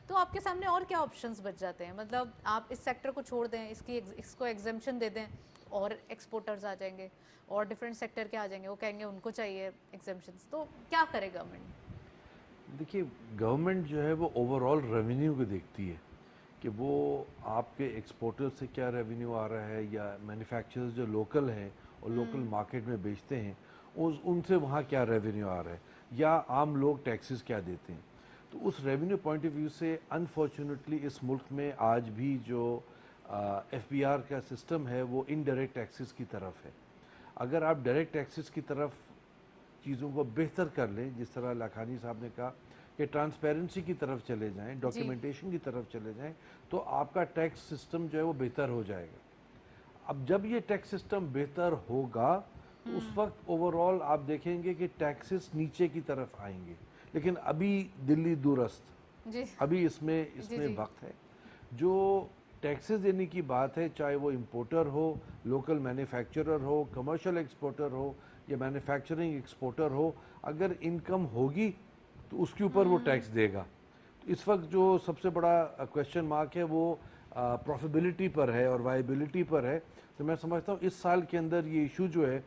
तो आपके सामने और क्या ऑप्शंस बच जाते हैं? मतलब आप इस सेक्टर को छोड़ दें, इसको एग्जेम्पशन दे दें और एक्सपोर्टर्स आ जाएंगे और डिफरेंट सेक्टर के आ जाएंगे, वो कहेंगे उनको चाहिए एग्जेम्पशंस, तो क्या करे गवर्नमेंट? देखिए गवर्नमेंट जो है वो ओवरऑल रेवेन्यू को देखती है कि वो आपके एक्सपोर्टर से क्या रेवेन्यू आ रहा है या मैन्युफैक्चरर्स जो लोकल हैं और लोकल मार्केट में बेचते हैं उनसे वहाँ क्या रेवेन्यू आ रहा है या आम लोग टैक्सेस क्या देते हैं। तो उस रेवेन्यू पॉइंट ऑफ व्यू से अनफॉर्चुनेटली इस मुल्क में आज भी जो FBR का सिस्टम है वो इनडायरेक्ट टैक्सेस की तरफ है। अगर आप डायरेक्ट टैक्सेस की तरफ चीज़ों को बेहतर कर लें, जिस तरह लाखानी साहब ने कहा कि ट्रांसपेरेंसी की तरफ चले जाएं, डॉक्यूमेंटेशन की तरफ चले जाएं, तो आपका टैक्स सिस्टम जो है वो बेहतर हो जाएगा। अब जब ये टैक्स सिस्टम बेहतर होगा तो उस वक्त ओवरऑल आप देखेंगे कि टैक्सेस नीचे की तरफ आएंगे। लेकिन अभी दिल्ली दूरस्थ, जी अभी इसमें वक्त है। जो टैक्सेस देने की बात है, चाहे वो इंपोर्टर हो, लोकल मैन्युफैक्चरर हो, कमर्शियल एक्सपोर्टर हो या मैन्युफैक्चरिंग एक्सपोर्टर हो, अगर इनकम होगी तो उसके ऊपर वो टैक्स देगा। तो इस वक्त जो सबसे बड़ा क्वेश्चन मार्क है वो प्रॉफिटेबिलिटी पर है और वायबिलिटी पर है। तो मैं समझता हूँ इस साल के अंदर ये इशू जो है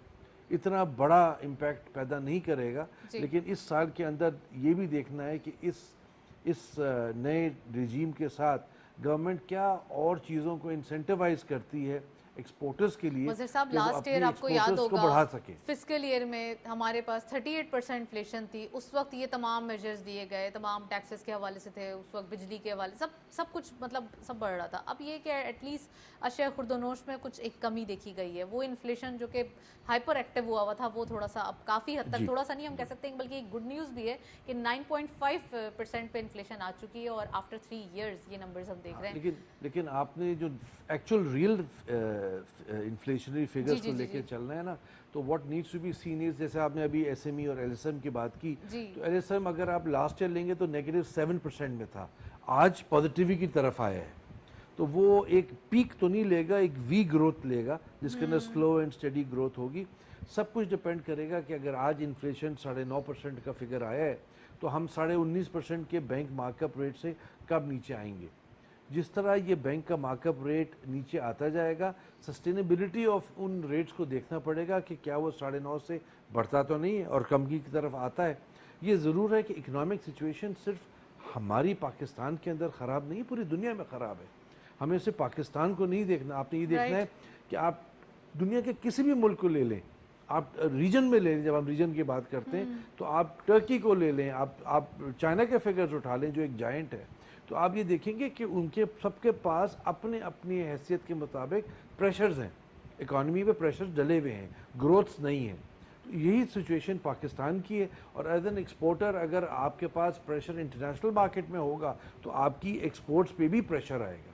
इतना बड़ा इम्पैक्ट पैदा नहीं करेगा, लेकिन इस साल के अंदर ये भी देखना है कि इस नए रिजीम के साथ गवर्नमेंट क्या और चीज़ों को इंसेंटिवाइज करती है एक्सपोर्टर्स के लिए। वज़ीर साहब, कि वो लास्ट अपनी ईयर आपको याद exporters को होगा बढ़ा सके। फिस्कल ईयर में हमारे पास 38% इन्फ्लेशन थी। उस वक्त ये तमाम मेजर्स दिए गए, तमाम टैक्सेस के हवाले से थे, उस वक्त बिजली के हवाले सब कुछ, मतलब सब बढ़ रहा था। अब ये कि एटलीस्ट अशया खुर्दनोश में कुछ एक कमी देखी गई है। वो इन्फ्लेशन जो कि हाइपर एक्टिव हुआ था वो थोड़ा सा अब काफ़ी हद तक, थोड़ा सा नहीं हम कह सकते बल्कि एक गुड न्यूज़ भी है कि 9.5% पे इन्फ्लेशन आ चुकी है और आफ्टर 3 इयर्स ये नंबर्स हम देख रहे हैं। लेकिन आपने जो एक्चुअल रियल इन्फ्लेशनरी फिगर्स को लेके चलना है ना, तो what needs to be seen is, जैसे आपने अभी SME और LSM की बात की, तो LSM अगर आप लास्ट ईयर लेंगे तो -7% में था, आज पॉजिटिविटी की तरफ आया है। तो वो एक पीक तो नहीं लेगा, एक वी ग्रोथ लेगा जिसके अंदर स्लो एंड स्टेडी ग्रोथ होगी। सब कुछ डिपेंड करेगा कि अगर आज इन्फ्लेशन 9.5% का फिगर आया है तो हम 19.5% के बैंक मार्कअप रेट से कब नीचे आएंगे। जिस तरह ये बैंक का मार्कअप रेट नीचे आता जाएगा, सस्टेनेबिलिटी ऑफ उन रेट्स को देखना पड़ेगा कि क्या वो 9.5 से बढ़ता तो नहीं है और कम की तरफ आता है। ये ज़रूर है कि इकोनॉमिक सिचुएशन सिर्फ हमारी पाकिस्तान के अंदर ख़राब नहीं, पूरी दुनिया में ख़राब है। हमें सिर्फ पाकिस्तान को नहीं देखना, आपने ये देखना है कि आप दुनिया के किसी भी मुल्क को ले लें, आप रीजन में ले लें, जब हम रीजन की बात करते हैं तो आप टर्की को ले लें, आप चाइना के फिगर्स उठा लें जो एक जायंट है, तो आप ये देखेंगे कि उनके सबके पास अपने अपनी हैसियत के मुताबिक प्रेशर्स हैं, इकॉनमी पे प्रेशर्स डले हुए हैं, ग्रोथ्स नहीं है। तो यही सिचुएशन पाकिस्तान की है। और एज एन एक्सपोर्टर अगर आपके पास प्रेशर इंटरनेशनल मार्केट में होगा तो आपकी एक्सपोर्ट्स पे भी प्रेशर आएगा।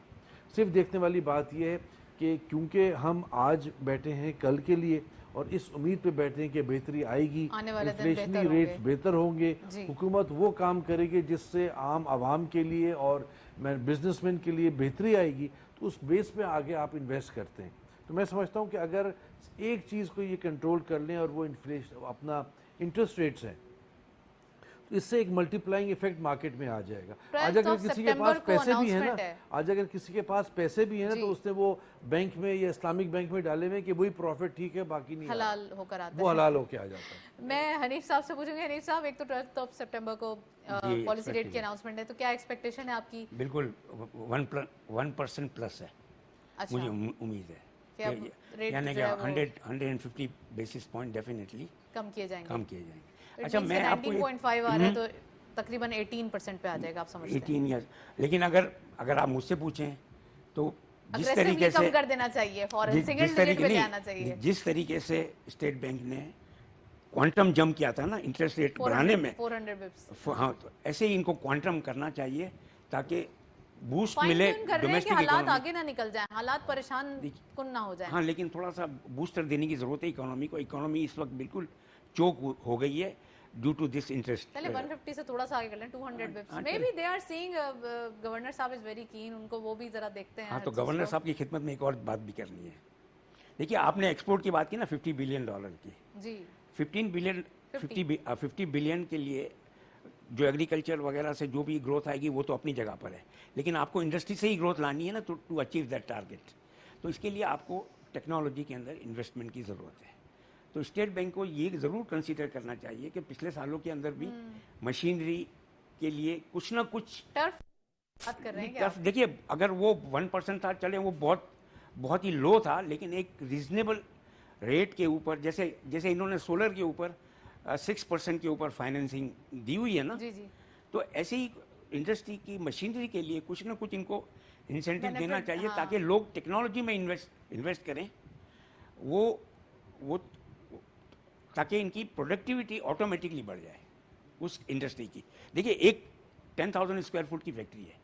सिर्फ देखने वाली बात यह है कि क्योंकि हम आज बैठे हैं कल के लिए और इस उम्मीद पे बैठे हैं कि बेहतरी आएगी, इन्फ्लेशनरी रेट्स बेहतर होंगे, हुकूमत वो काम करेगी जिससे आम आवाम के लिए और बिजनेसमैन के लिए बेहतरी आएगी, तो उस बेस पे आगे आप इन्वेस्ट करते हैं। तो मैं समझता हूँ कि अगर एक चीज़ को ये कंट्रोल कर लें और वो इन्फ्लेशन अपना इंटरेस्ट रेट्स हैं, तो इससे एक मल्टीप्लाइंग इफेक्ट मार्केट में आ जाएगा। आज अगर किसी के पास पैसे भी है ना, आज अगर किसी के पास पैसे भी है ना, तो उसने वो बैंक में या इस्लामिक बैंक में डाले हुए कि वही प्रॉफिट ठीक है, बाकी नहीं, हलाल होकर आता है, वो हलाल होकर आ जाता है। मैं हनीफ साहब से पूछूंगी। हनीफ साहब, एक तो 12 सितंबर को पॉलिसी रेट की अनाउंसमेंट है, तो क्या एक्सपेक्टेशन है आपकी? बिल्कुल 1% प्लस है। अच्छा, मुझे उम्मीद है यानी कि 150 बेसिस पॉइंट डेफिनेटली कम किए जाएंगे। अच्छा, मैं आपको 19.5 आ रहा है तो तकरीबन 18% पे आ जाएगा, आप समझते हैं? 18 ईयर्स। लेकिन अगर आप मुझसे पूछें तो जिस तरीके से कम कर देना चाहिए, फॉरेन सिंगल डिजिट पे ले आना चाहिए, जिस तरीके से स्टेट बैंक ने क्वांटम जंप किया था ना इंटरेस्ट रेट बढ़ाने में 400 बिप्स, हाँ, तो ऐसे ही इनको क्वांटम करना चाहिए ताकि बूस्ट मिले डोमेस्टिक, हालात आगे ना निकल जाए, हालात परेशान कुन ना हो जाए। हाँ, लेकिन थोड़ा सा बूस्टर देने की जरूरत है इकोनॉमी को। इकोनॉमी इस वक्त बिल्कुल चोक हो गई है ड्यू टू दिस इंटरेस्ट। पहले 150 से थोड़ा सा आगे कर लें, 200 bips may be they are seeing. Governor साहब इज वेरी कीन, उनको वो भी जरा देखते हैं। हाँ, तो गवर्नर साहब की खिदमत में एक और बात भी करनी है। देखिए, आपने एक्सपोर्ट की बात की ना $50 बिलियन की जी, 50 बिलियन के लिए जो एग्रीकल्चर वगैरह से जो भी ग्रोथ आएगी वो तो अपनी जगह पर है, लेकिन आपको इंडस्ट्री से ही ग्रोथ लानी है ना टू अचीव दैट टारगेट। तो इसके लिए आपको टेक्नोलॉजी के अंदर इन्वेस्टमेंट की ज़रूरत है। तो स्टेट बैंक को ये ज़रूर कंसीडर करना चाहिए कि पिछले सालों के अंदर भी मशीनरी के लिए कुछ ना कुछ बात कर रहे हैं क्या? देखिए, अगर वो 1% था, चले वो बहुत ही लो था, लेकिन एक रीजनेबल रेट के ऊपर, जैसे इन्होंने सोलर के ऊपर 6% के ऊपर फाइनेंसिंग दी हुई है ना, जी जी, तो ऐसे ही इंडस्ट्री की मशीनरी के लिए कुछ ना कुछ इनको इंसेंटिव देना Benefit, चाहिए हाँ। ताकि लोग टेक्नोलॉजी में इन्वेस्ट करें, वो ताकि इनकी प्रोडक्टिविटी ऑटोमेटिकली बढ़ जाए उस इंडस्ट्री की। देखिए, एक 10,000 स्क्वायर फुट की फैक्ट्री है,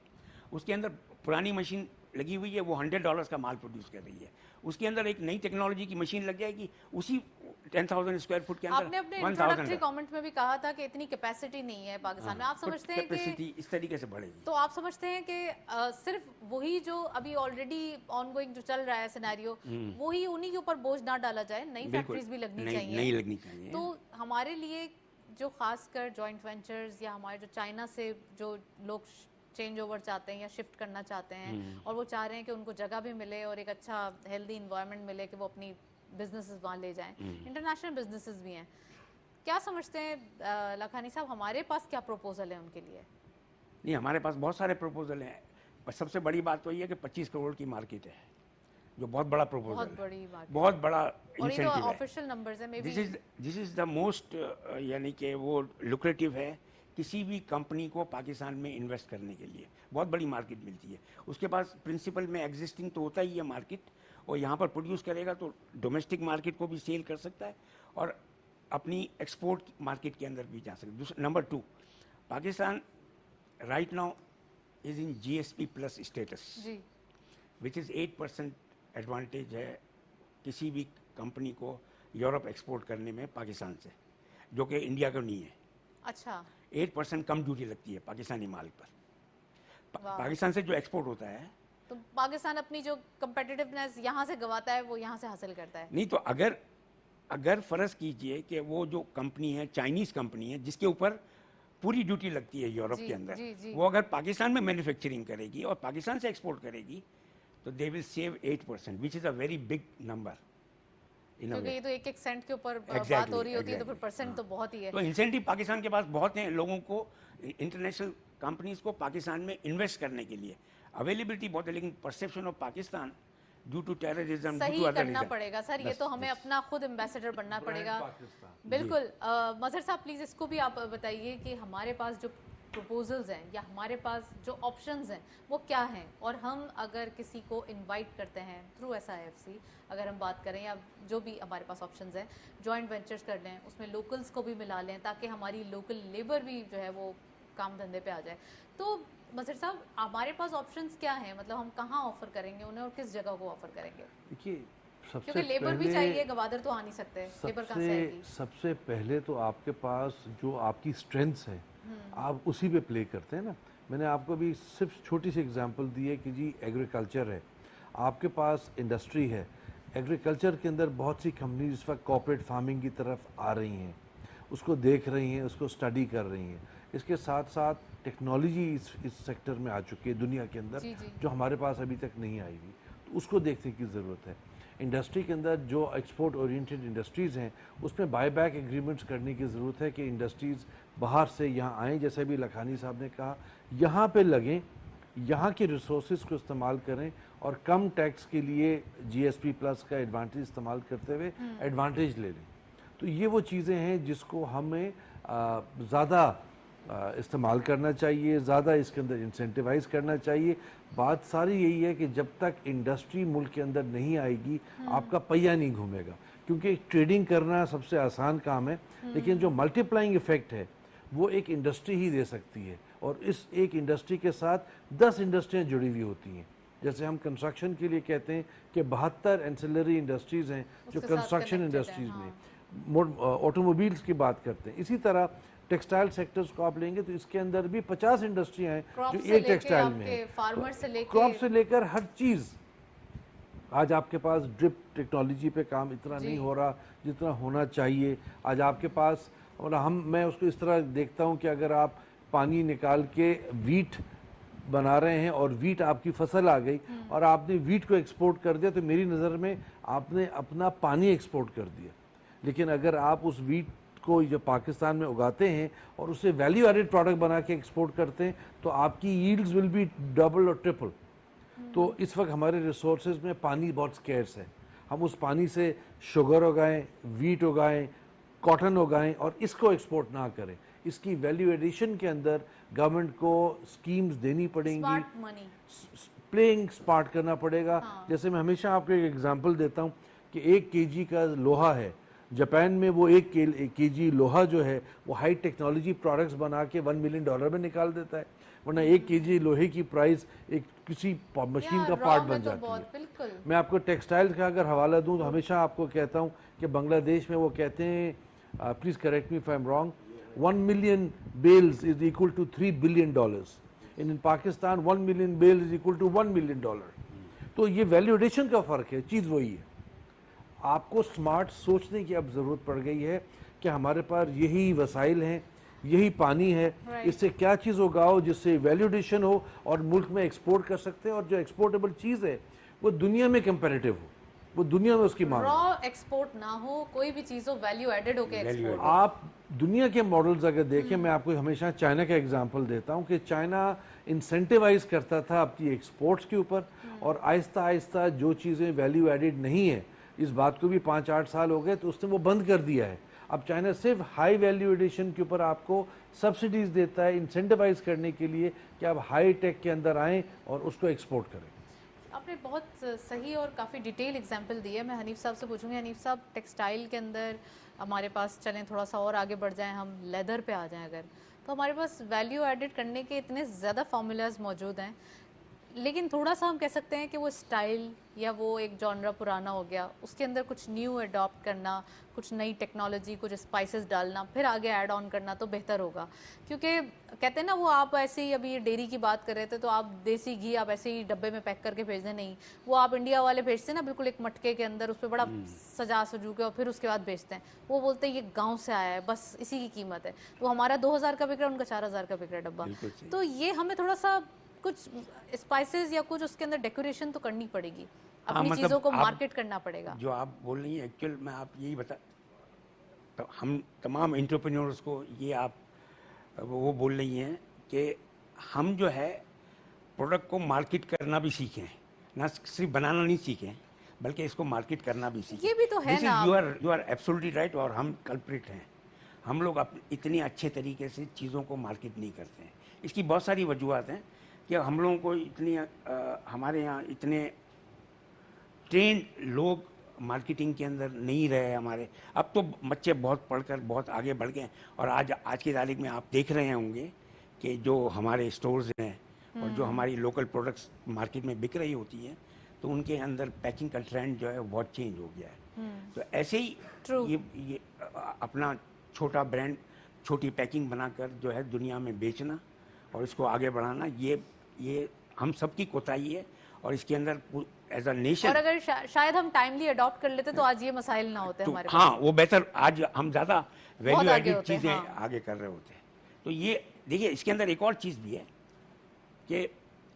उसके अंदर पुरानी मशीन लगी हुई है, वो $100 का माल प्रोड्यूस कर रही है। उसके अंदर एक नई टेक्नोलॉजी की मशीन लग जाएगी, उसी 10,000 स्क्वायर फुट के अंदर आपने अपने 1,000 इंट्रोडक्टरी कमेंट में भी कहा था कि इतनी कैपेसिटी नहीं है पाकिस्तान में। आप समझते हैं कि कैपेसिटी इस तरीके से बढ़ेगी। तो आप समझते हैं कि सिर्फ वही जो अभी ऑलरेडी ऑनगोइंग जो चल रहा है सिनेरियो, वही उन्हीं के ऊपर बोझ ना डाला जाए, नई बिल्कुल, फैक्ट्रीज भी लगनी नहीं चाहिए। लगनी चाहिए। तो हमारे लिए जो खासकर जॉइंट वेंचर्स या हमारे जो चाइना से जो लोग चेंज ओवर चाहते हैं या शिफ्ट करना चाहते हैं और वो चाह रहे हैं कि उनको जगह भी मिले और एक अच्छा हेल्दी इन्वायरमेंट मिले कि वो अपनी बिजनेसेस वहाँ ले जाएं, इंटरनेशनल बिजनेसेस भी हैं, क्या समझते हैं लखानी साहब, हमारे पास क्या प्रपोजल है उनके लिए? नहीं, हमारे पास बहुत सारे प्रपोजल हैं, पर सबसे बड़ी बात तो ये है कि 25 करोड़ की मार्केट है, जो बहुत बड़ा प्रपोजल बहुत है, बड़ी बात, बहुत बड़ा और ये तो इंसेंटिव है। ऑफिशियल नंबर्स है। May be this is the most, यानी कि वो लुक्रेटिव है किसी भी कंपनी को पाकिस्तान में इन्वेस्ट करने के लिए। बहुत बड़ी मार्केट मिलती है, उसके पास प्रिंसिपल में एग्जिस्टिंग तो होता ही है मार्केट, और यहाँ पर प्रोड्यूस करेगा तो डोमेस्टिक मार्केट को भी सेल कर सकता है और अपनी एक्सपोर्ट मार्केट के अंदर भी जा सकता है। Number 2, Pakistan right now is in GSP plus status, जी, विच इज़ 8% एडवांटेज है किसी भी कंपनी को यूरोप एक्सपोर्ट करने में पाकिस्तान से, जो कि इंडिया को नहीं है। अच्छा, 8% कम ड्यूटी लगती है पाकिस्तानी माल पर। वाह। पाकिस्तान से जो एक्सपोर्ट होता है, तो पाकिस्तान अपनी जो कम्पिटिटिवनेस यहाँ से गवाता है वो यहाँ से हासिल करता है। नहीं तो अगर फ़र्ज कीजिए कि वो जो कंपनी है, चाइनीज़ कंपनी है, जिसके ऊपर पूरी ड्यूटी लगती है यूरोप जी, के अंदर, जी, जी। वो अगर पाकिस्तान में मैन्युफैक्चरिंग करेगी और पाकिस्तान से एक्सपोर्ट करेगी तो they will save 8%, which is a very big number in a क्योंकि वे। ये तो एक सेंट के ऊपर बात Exactly, हो रही होती है, तो फिर exactly, परसेंट हाँ। तो बहुत ही है। तो इंसेंटिव पाकिस्तान के पास बहुत हैं लोगों को, इंटरनेशनल कंपनीज को पाकिस्तान में इन्वेस्ट करने के लिए। अवेलेबिलिटी बहुत है, लेकिन perception of Pakistan due to terrorism, due सही टू अदर करना रीजन। पड़ेगा सर, ये तो हमें अपना खुद एम्बेसडर बनना पड़ेगा। पाकिस्तान। बिल्कुल। मजहर साहब प्लीज़ इसको भी आप बताइए कि हमारे पास जो प्रपोजल्स हैं या हमारे पास जो ऑप्शंस हैं वो क्या हैं, और हम अगर किसी को इनवाइट करते हैं थ्रू SIFC, अगर हम बात करें या जो भी हमारे पास ऑप्शंस हैं, जॉइंट वेंचर्स कर लें, उसमें लोकल्स को भी मिला लें ताकि हमारी लोकल लेबर भी जो है वो काम धंधे पे आ जाए, तो मजहर साहब हमारे पास ऑप्शंस क्या हैं? मतलब हम कहाँ ऑफर करेंगे उन्हें और किस जगह को ऑफर करेंगे? देखिए, सबसे क्योंकि लेबर भी पहले चाहिए, गवादर तो आ नहीं सकते, लेबर कहाँ से आएगी? सबसे पहले तो आपके पास जो आपकी स्ट्रेंथ्स हैं आप उसी पे प्ले करते हैं ना। मैंने आपको भी सिर्फ छोटी सी एग्जांपल दी है कि जी एग्रीकल्चर है, आपके पास इंडस्ट्री है, एग्रीकल्चर के अंदर बहुत सी कंपनी इस वक्त कॉर्पोरेट फार्मिंग की तरफ आ रही हैं, उसको देख रही हैं, उसको स्टडी कर रही हैं। इसके साथ साथ टेक्नोलॉजी इस सेक्टर में आ चुकी है दुनिया के अंदर, जी, जी। जो हमारे पास अभी तक नहीं आई हुई, तो उसको देखने की ज़रूरत है। इंडस्ट्री के अंदर जो एक्सपोर्ट ओरिएंटेड इंडस्ट्रीज़ हैं उसमें बायबैक एग्रीमेंट्स करने की ज़रूरत है कि इंडस्ट्रीज़ बाहर से यहाँ आएँ, जैसे भी लखानी साहब ने कहा, यहाँ पे लगें, यहाँ के रिसोर्सेज को इस्तेमाल करें और कम टैक्स के लिए GSP प्लस का एडवांटेज इस्तेमाल करते हुए एडवांटेज ले लें। तो ये वो चीज़ें हैं जिसको हमें ज़्यादा इस्तेमाल करना चाहिए, ज़्यादा इसके अंदर इंसेंटिवाइज करना चाहिए। बात सारी यही है कि जब तक इंडस्ट्री मुल्क के अंदर नहीं आएगी आपका पहिया नहीं घूमेगा, क्योंकि ट्रेडिंग करना सबसे आसान काम है, लेकिन जो मल्टीप्लाइंग इफेक्ट है वो एक इंडस्ट्री ही दे सकती है, और इस एक इंडस्ट्री के साथ 10 इंडस्ट्रियाँ जुड़ी हुई होती हैं। जैसे हम कंस्ट्रक्शन के लिए कहते हैं कि 72 एंसिलरी इंडस्ट्रीज़ हैं जो उसके साथ कंस्ट्रक्शन connected इंडस्ट्रीज़ हैं, में, ऑटोमोबाइल्स की बात करते हैं। इसी तरह टेक्सटाइल सेक्टर्स को आप लेंगे तो इसके अंदर भी 50 इंडस्ट्रियाँ हैं जो एक टेक्सटाइल में है। फार्मर से लेके क्रॉप से लेकर हर चीज़। आज आपके पास ड्रिप टेक्नोलॉजी पे काम इतना नहीं हो रहा जितना होना चाहिए। आज आपके पास, और मैं उसको इस तरह देखता हूँ कि अगर आप पानी निकाल के वीट बना रहे हैं और वीट आपकी फसल आ गई और आपने वीट को एक्सपोर्ट कर दिया, तो मेरी नज़र में आपने अपना पानी एक्सपोर्ट कर दिया। लेकिन अगर आप उस वीट को जो पाकिस्तान में उगाते हैं और उसे वैल्यू एडेड प्रोडक्ट बना के एक्सपोर्ट करते हैं तो आपकी यील्ड्स विल बी डबल और ट्रिपल। तो इस वक्त हमारे रिसोर्सेज में पानी बहुत स्कैर्स है, हम उस पानी से शुगर उगाएं, वीट उगाएं, कॉटन उगाएं और इसको एक्सपोर्ट ना करें। इसकी वैल्यू एडिशन के अंदर गवर्नमेंट को स्कीम्स देनी पड़ेंगी, स्मार्ट मनी। प्लेइंग स्मार्ट करना पड़ेगा। जैसे मैं हमेशा आपको एक एग्जांपल देता हूँ कि 1 केजी का लोहा है, जापान में वो 1 केजी लोहा जो है वो हाई टेक्नोलॉजी प्रोडक्ट्स बना के $1 मिलियन में निकाल देता है, वरना 1 केजी लोहे की प्राइस एक किसी मशीन का पार्ट बन जाती है। बिल्कुल। मैं आपको टेक्सटाइल्स का अगर हवाला दूं तो हमेशा आपको कहता हूं कि बांग्लादेश में वो कहते हैं, please correct me if I am wrong, 1 million bales is equal to $3 billion. In Pakistan 1 million bale is equal to $1 million. तो ये वैल्यू एडिशन का फर्क है, चीज़ वही है। आपको स्मार्ट सोचने की अब ज़रूरत पड़ गई है कि हमारे पास यही वसाइल हैं, यही पानी है, इससे क्या चीज़ उगाओ जिससे वैल्यू एडिशन हो और मुल्क में एक्सपोर्ट कर सकते हैं, और जो एक्सपोर्टेबल चीज़ है वो दुनिया में कंपेरेटिव हो, वो दुनिया में उसकी मांग हो। रॉ एक्सपोर्ट ना हो, कोई भी चीज हो वैल्यू एडेड होके एक्सपोर्ट। आप दुनिया के मॉडल्स अगर देखें, मैं आपको हमेशा चाइना का एग्जांपल देता हूं कि चाइना इंसेंटिवाइज करता था अपनी एक्सपोर्ट्स के ऊपर, और आहिस्ता आहिस्ता जो चीज़ें वैल्यू एडेड नहीं है, इस बात को भी 5-8 साल हो गए, तो उसने वो बंद कर दिया है। अब चाइना सिर्फ हाई वैल्यू एडिशन के ऊपर आपको सब्सिडीज देता है इंसेंटिवाइज करने के लिए कि आप हाई टेक के अंदर आएँ और उसको एक्सपोर्ट करें। आपने बहुत सही और काफ़ी डिटेल एग्जांपल दिया। मैं हनीफ साहब से पूछूंगी, हनीफ साहब टेक्सटाइल के अंदर हमारे पास, चलें थोड़ा सा और आगे बढ़ जाएं, हम लेदर पे आ जाएं अगर, तो हमारे पास वैल्यू एडिड करने के इतने ज़्यादा फार्मूलाज मौजूद हैं, लेकिन थोड़ा सा हम कह सकते हैं कि वो स्टाइल या वो एक जॉनरा पुराना हो गया, उसके अंदर कुछ न्यू अडॉप्ट करना, कुछ नई टेक्नोलॉजी, कुछ स्पाइसेस डालना, फिर आगे ऐड ऑन करना तो बेहतर होगा। क्योंकि कहते हैं ना, वो आप ऐसे ही, अभी ये डेयरी की बात कर रहे थे, तो आप देसी घी आप ऐसे ही डब्बे में पैक करके भेज दें, नहीं, वो आप इंडिया वाले भेजते हैं ना बिल्कुल एक मटके के अंदर, उस पर बड़ा सजा सजू के, और फिर उसके बाद बेचते हैं। वो बोलते हैं ये गाँव से आया है, बस इसी की कीमत है। तो हमारा 2000 का बिक रहा है, उनका 4000 का बिक रहा है डब्बा। तो ये हमें थोड़ा सा कुछ स्पाइसेस या कुछ उसके अंदर डेकोरेशन तो करनी पड़ेगी, अपनी मतलब चीज़ों को मार्केट करना पड़ेगा। जो आप बोल रही हैं एक्चुअल में आप यही बता, तो हम तमाम एंटरप्रेन्योर्स को ये आप वो बोल रही हैं कि हम जो है प्रोडक्ट को मार्केट करना भी सीखें, ना सिर्फ बनाना नहीं सीखें, बल्कि इसको मार्केट करना भी सीखें। ये भी तो है ना। यू आर एब्सोल्युटली राइट, और हम कल्प्रिट हैं। हम लोग इतने अच्छे तरीके से चीज़ों को मार्केट नहीं करते हैं। इसकी बहुत सारी वजूहत हैं कि हम लोगों को इतनी हमारे यहाँ इतने ट्रेंड लोग मार्केटिंग के अंदर नहीं रहे हमारे। अब तो बच्चे बहुत पढ़कर बहुत आगे बढ़ गए, और आज की तारीख में आप देख रहे होंगे कि जो हमारे स्टोर्स हैं और जो हमारी लोकल प्रोडक्ट्स मार्केट में बिक रही होती हैं, तो उनके अंदर पैकिंग का ट्रेंड जो है बहुत चेंज हो गया है। तो ऐसे ही ये अपना छोटा ब्रांड, छोटी पैकिंग बनाकर जो है दुनिया में बेचना और इसको आगे बढ़ाना, ये हम सबकी कोताही है, और इसके अंदर एज अ नेशन, और अगर शायद हम टाइमली अडॉप्ट कर लेते तो आज ये मसाइल ना होते तो हमारे हाँ वो बेहतर, आज हम ज़्यादा वैल्यू एडेड चीज़ें हाँ। आगे कर रहे होते हैं। तो ये देखिए, इसके अंदर एक और चीज़ भी है कि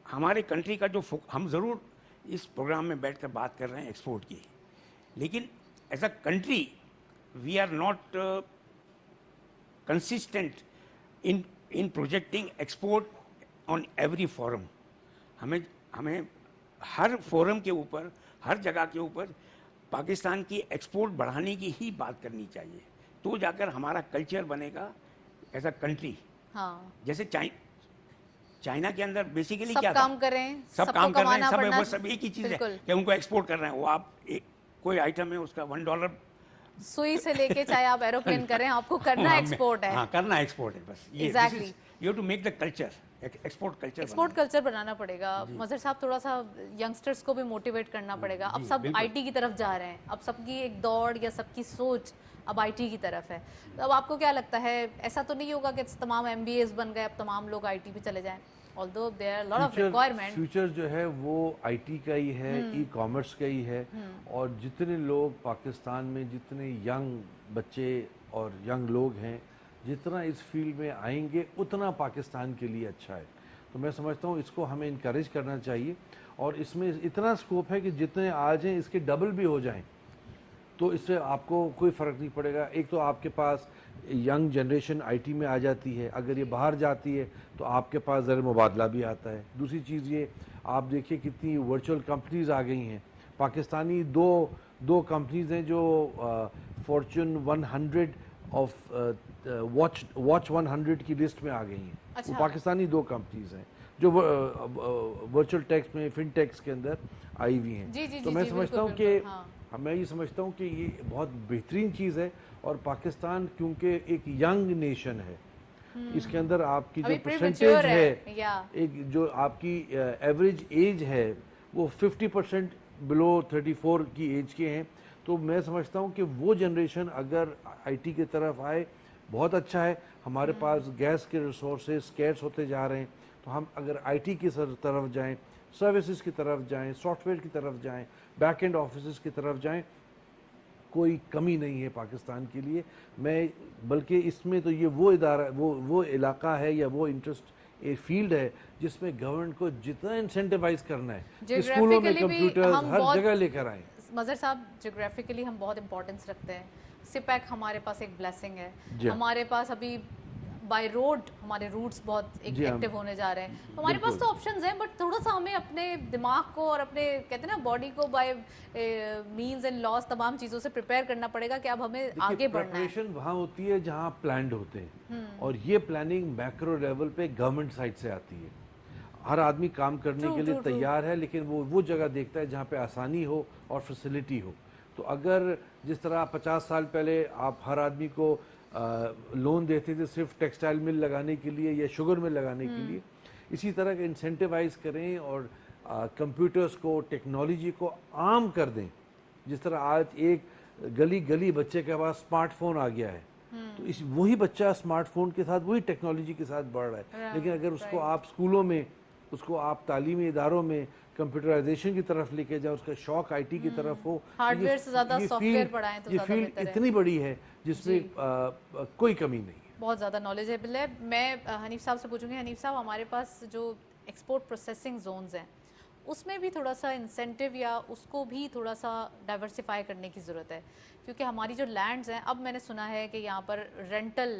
हमारे कंट्री का जो हम ज़रूर इस प्रोग्राम में बैठकर बात कर रहे हैं एक्सपोर्ट की, लेकिन as a country we are not consistent in projecting export on every forum. हमें हर फोरम के ऊपर, हर जगह के ऊपर पाकिस्तान की एक्सपोर्ट बढ़ाने की ही बात करनी चाहिए, तो जाकर हमारा कल्चर बनेगा एज अ कंट्री। हाँ। जैसे चाइना के अंदर बेसिकली सब क्या काम कर रहे हैं, सब काम कर रहे हैं, सब पड़ना, वो सब एक ही चीज़ है बिल्कुल। कि उनको एक्सपोर्ट कर रहे हैं। वो आप कोई आइटम है उसका $1 सुई से लेके चाहे आप एरोप्लेन करें, आपको करना एक्सपोर्ट है। हाँ, करना एक्सपोर्ट है बस। ये Exactly. You have to make the culture, export culture बनाना पड़ेगा। मजहर साहब, थोड़ा सा यंगस्टर्स को भी मोटिवेट करना पड़ेगा। अब सब आईटी की तरफ जा रहे हैं, अब सबकी एक दौड़ या सबकी सोच अब आईटी की तरफ है। तो अब आपको क्या लगता है, ऐसा तो नहीं होगा कि तमाम एमबीएस बन गए, अब तमाम लोग आईटी पे चले जाएं? Although there are lot of requirement. Future जो है वो आईटी का ही है, ई कॉमर्स का ही है, और जितने लोग पाकिस्तान में, जितने यंग बच्चे और यंग लोग हैं, जितना इस फील्ड में आएंगे उतना पाकिस्तान के लिए अच्छा है। तो मैं समझता हूँ इसको हमें इनकरेज करना चाहिए, और इसमें इतना स्कोप है कि जितने आज हैं इसके डबल भी हो जाएं, तो इससे आपको कोई फ़र्क नहीं पड़ेगा। एक तो आपके पास यंग जनरेशन आईटी में आ जाती है, अगर ये बाहर जाती है तो आपके पास ज़र मुबादला भी आता है। दूसरी चीज़ ये, आप देखिए कितनी वर्चुअल कंपनीज़ आ गई हैं। पाकिस्तानी दो कंपनीज़ हैं जो फॉर्चून 100 ऑफ वॉच 100 की लिस्ट में आ गई हैं। अच्छा। वो पाकिस्तानी 2 कंपनीज हैं जो वर्चुअल टैक्स में फिनटेक्स के अंदर आई हुई हैं। जी, जी, तो जी, मैं जी, समझता हूँ बिल्कुल, कि हाँ। मैं ये समझता हूँ कि ये बहुत बेहतरीन चीज़ है। और पाकिस्तान क्योंकि एक यंग नेशन है, इसके अंदर आपकी जो अभी परसेंटेज प्रीमेच्योर है, या एक जो आपकी एवरेज एज है वो 50% बिलो 34 की एज के हैं। तो मैं समझता हूँ कि वो जनरेशन अगर आईटी की तरफ आए बहुत अच्छा है। हमारे पास गैस के रिसोर्सेज स्कैर्स होते जा रहे हैं, तो हम अगर आईटी की तरफ जाएं, सर्विसेज की तरफ जाएं, सॉफ्टवेयर की तरफ जाएं, बैक एंड ऑफिस की तरफ जाएं, कोई कमी नहीं है पाकिस्तान के लिए। मैं बल्कि इसमें तो ये वो इदारा वो इलाका है या वो इंटरेस्ट फील्ड है जिसमें गवर्नमेंट को जितना इंसेंटिवाइज करना है कि स्कूलों में Geographically भी कंप्यूटर्स हम हर बहुत जगह लेकर आए। मजर साहब, जोग्राफिकली हम बहुत इंपॉर्टेंस रखते हैं। सिपैक हमारे पास एक ब्लेसिंग है। जी हाँ। हमारे पास अभी बाय रोड हमारे रूट्स बहुत जी हाँ, एक्टिव होने जा रहे हैं, तो हमारे पास बिल्कुल। तो ऑप्शंस हैं, बट थोड़ा सा हमें अपने दिमाग को और अपने कहते हैं ना बॉडी को बाय मींस एंड लॉस तमाम चीज़ों से प्रिपेयर करना पड़ेगा कि अब हमें देखिए, आगे बढ़ना है। प्रिपरेशन वहाँ होती है जहाँ प्लान्ड होते हैं, और ये प्लानिंग मैक्रो लेवल पे गवर्नमेंट साइड से आती है। हर आदमी काम करने True, के लिए true, true. तैयार है, लेकिन वो जगह देखता है जहाँ पे आसानी हो और फैसिलिटी हो। तो अगर जिस तरह 50 साल पहले आप हर आदमी को लोन देते थे सिर्फ टेक्सटाइल मिल लगाने के लिए या शुगर मिल लगाने के लिए, इसी तरह के इंसेंटिवाइज करें और कंप्यूटर्स को, टेक्नोलॉजी को आम कर दें। जिस तरह आज एक गली गली बच्चे के पास स्मार्टफोन आ गया है, तो इस वही बच्चा स्मार्टफोन के साथ, वही टेक्नोलॉजी के साथ बढ़ रहा है। लेकिन अगर उसको आप स्कूलों में, उसको आप तालीमी इदारों में कंप्यूटराइजेशन की तरफ लेके जाओ, उसका शौक आईटी की तरफ हो, तो हार्डवेयर से ज़्यादा ये सॉफ्टवेयर फील्ड, पढ़ाएं तो ये ज़्यादा फील्ड बेहतर है। इतनी बड़ी है जिसमें कोई कमी नहीं है। बहुत ज़्यादा नॉलेजेबल है। मैं हनीफ साहब से पूछूंगी, हनीफ साहब हमारे पास जो एक्सपोर्ट प्रोसेसिंग जोन्स हैं उसमें भी थोड़ा सा इंसेंटिव या उसको भी थोड़ा सा डाइवर्सिफाई करने की ज़रूरत है, क्योंकि हमारी जो लैंड्स हैं, अब मैंने सुना है कि यहाँ पर रेंटल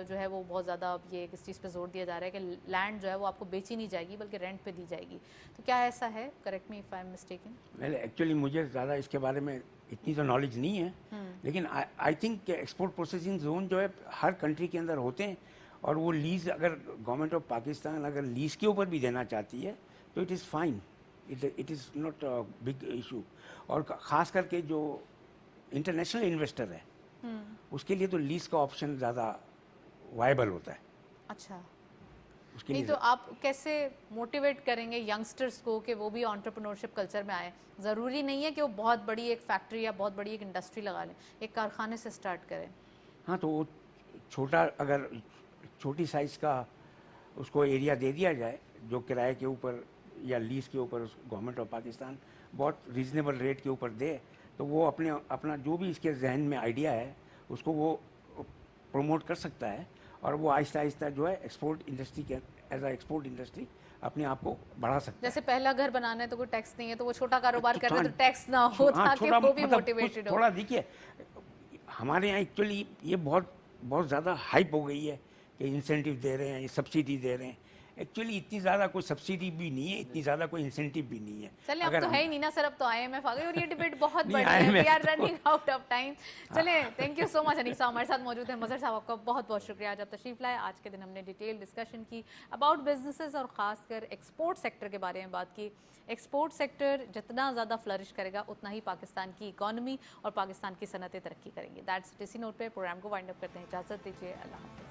जो है वो बहुत ज़्यादा अब ये इस चीज़ पे जोर दिया जा रहा है कि लैंड जो है वो आपको बेची नहीं जाएगी बल्कि रेंट पे दी जाएगी। तो क्या ऐसा है? Correct me if I am mistaken. Well actually मुझे ज़्यादा इसके बारे में इतनी तो नॉलेज नहीं है, लेकिन I think export processing zone जो है हर कंट्री के अंदर होते हैं, और वो लीज अगर गवर्नमेंट ऑफ पाकिस्तान अगर लीज के ऊपर भी देना चाहती है तो it is fine, it is not big issue. और ख़ास करके जो इंटरनेशनल इन्वेस्टर है उसके लिए तो लीज का ऑप्शन ज़्यादा वायबल होता है। अच्छा, उसके नहीं लिए तो आप कैसे मोटिवेट करेंगे यंगस्टर्स को कि वो भी एंटरप्रेन्योरशिप कल्चर में आए? ज़रूरी नहीं है कि वो बहुत बड़ी एक फैक्ट्री या बहुत बड़ी एक इंडस्ट्री लगा लें, एक कारखाने से स्टार्ट करें। हाँ, तो वो छोटा अगर छोटी साइज़ का उसको एरिया दे दिया जाए जो किराए के ऊपर या लीज के ऊपर गवर्नमेंट ऑफ पाकिस्तान बहुत रीजनेबल रेट के ऊपर दे, तो वो अपना जो भी इसके जहन में आइडिया है उसको वो प्रमोट कर सकता है, और वो आहिस्ता आहिस्ता जो है एक्सपोर्ट इंडस्ट्री के एज अ एक्सपोर्ट इंडस्ट्री अपने आप को बढ़ा सकता है। जैसे पहला घर बनाना है तो कोई टैक्स नहीं है, तो वो छोटा कारोबार तो कर रहे हैं हाँ, तो टैक्स ना हो, हाँ, ताकि छोटा वो भी मतलब मोटिवेटेड हो। थोड़ा देखिए, हमारे यहाँ एक्चुअली ये बहुत बहुत ज़्यादा हाइप हो गई है कि इंसेंटिव दे रहे हैं, सब्सिडी दे रहे हैं। एक्चुअली इतनी ज़्यादा कोई सब्सिडी भी नहीं है, इतनी ज़्यादा कोई इंसेंटिव भी नहीं है। चलिए, अब अगर तो हम- है ही नहीं ना सर, अब तो आईएमएफ आ गई और ये डिबेट बहुत नहीं, बड़ी है। We IMF are running out of time. चलिए, thank you so much. Hanif साहब हमारे साथ मौजूद हैं। मजहर साहब, आपका बहुत बहुत शुक्रिया, आज आप तशरीफ लाए। आज के दिन हमने डिटेल डिस्कशन की अबाउट बिजनेसेस और ख़ासकर एक्सपोर्ट सेक्टर के बारे में बात की। एक्सपोर्ट सेक्टर जितना ज़्यादा फ्लरिश करेगा उतना ही पाकिस्तान की इकॉनमी और पाकिस्तान की सनतें तरक्की करेंगी। दैट्स इसी नोट पे प्रोग्राम को वाइंड अप करते हैं। इजाज़त दीजिए, अल्लाह हाफ़िज़।